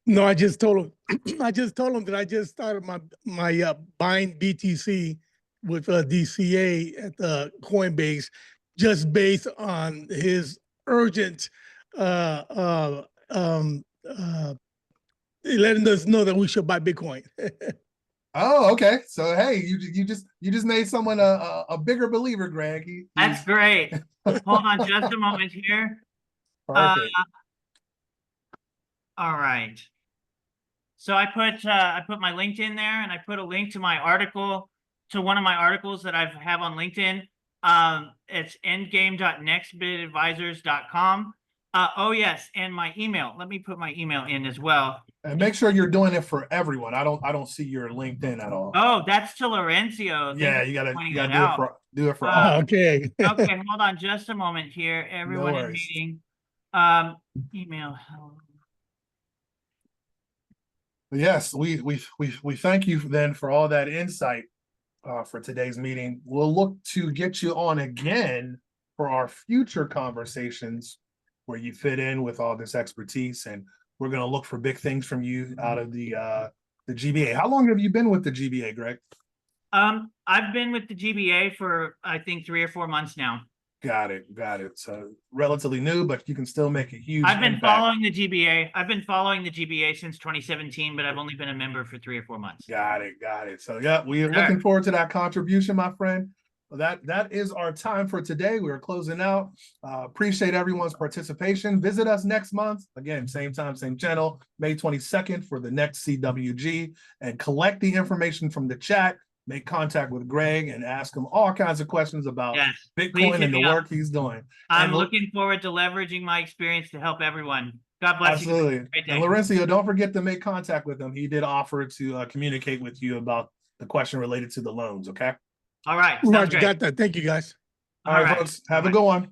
No, I just told him. I just told him that I just started my buying BTC with DCA at the Coinbase, just based on his urgent letting us know that we should buy Bitcoin. Oh, okay. So hey, you just made someone a bigger believer, Greg. That's great. Hold on just a moment here. Perfect. All right. So I put my LinkedIn there, and I put a link to my article, to one of my articles that I have on LinkedIn. It's endgame.nextbitadvisors.com. Oh yes, and my email. Let me put my email in as well. And make sure you're doing it for everyone. I don't see your LinkedIn at all. Oh, that's to Lorenzo. Yeah, you gotta do it for all. Okay. Okay, hold on just a moment here. Everyone No in worries. meeting. Email. Yes, we thank you then for all that insight for today's meeting. We'll look to get you on again for our future conversations where you fit in with all this expertise, and we're going to look for big things from you out of the GBA. How long have you been with the GBA, Greg? I've been with the GBA for I think 3 or 4 months now. Got it. So relatively new, but you can still make a huge I've been impact. following the GBA. I've been following the GBA since 2017, but I've only been a member for 3 or 4 months. Got it. So yeah, we're looking forward to that contribution, my friend. That is our time for today. We're closing out. Appreciate everyone's participation. Visit us next month. Again, same time, same channel, May 22nd for the next CWG, and collect the information from the chat. Make contact with Greg and ask him all kinds of questions about Bitcoin and the work he's doing. I'm looking forward to leveraging my experience to help everyone. God bless you. Absolutely. And Laurencio, don't forget to make contact with him. He did offer to communicate with you about the question related to the loans, okay? All right. Roger, got that. Thank you, guys. All right, folks. Have a good one.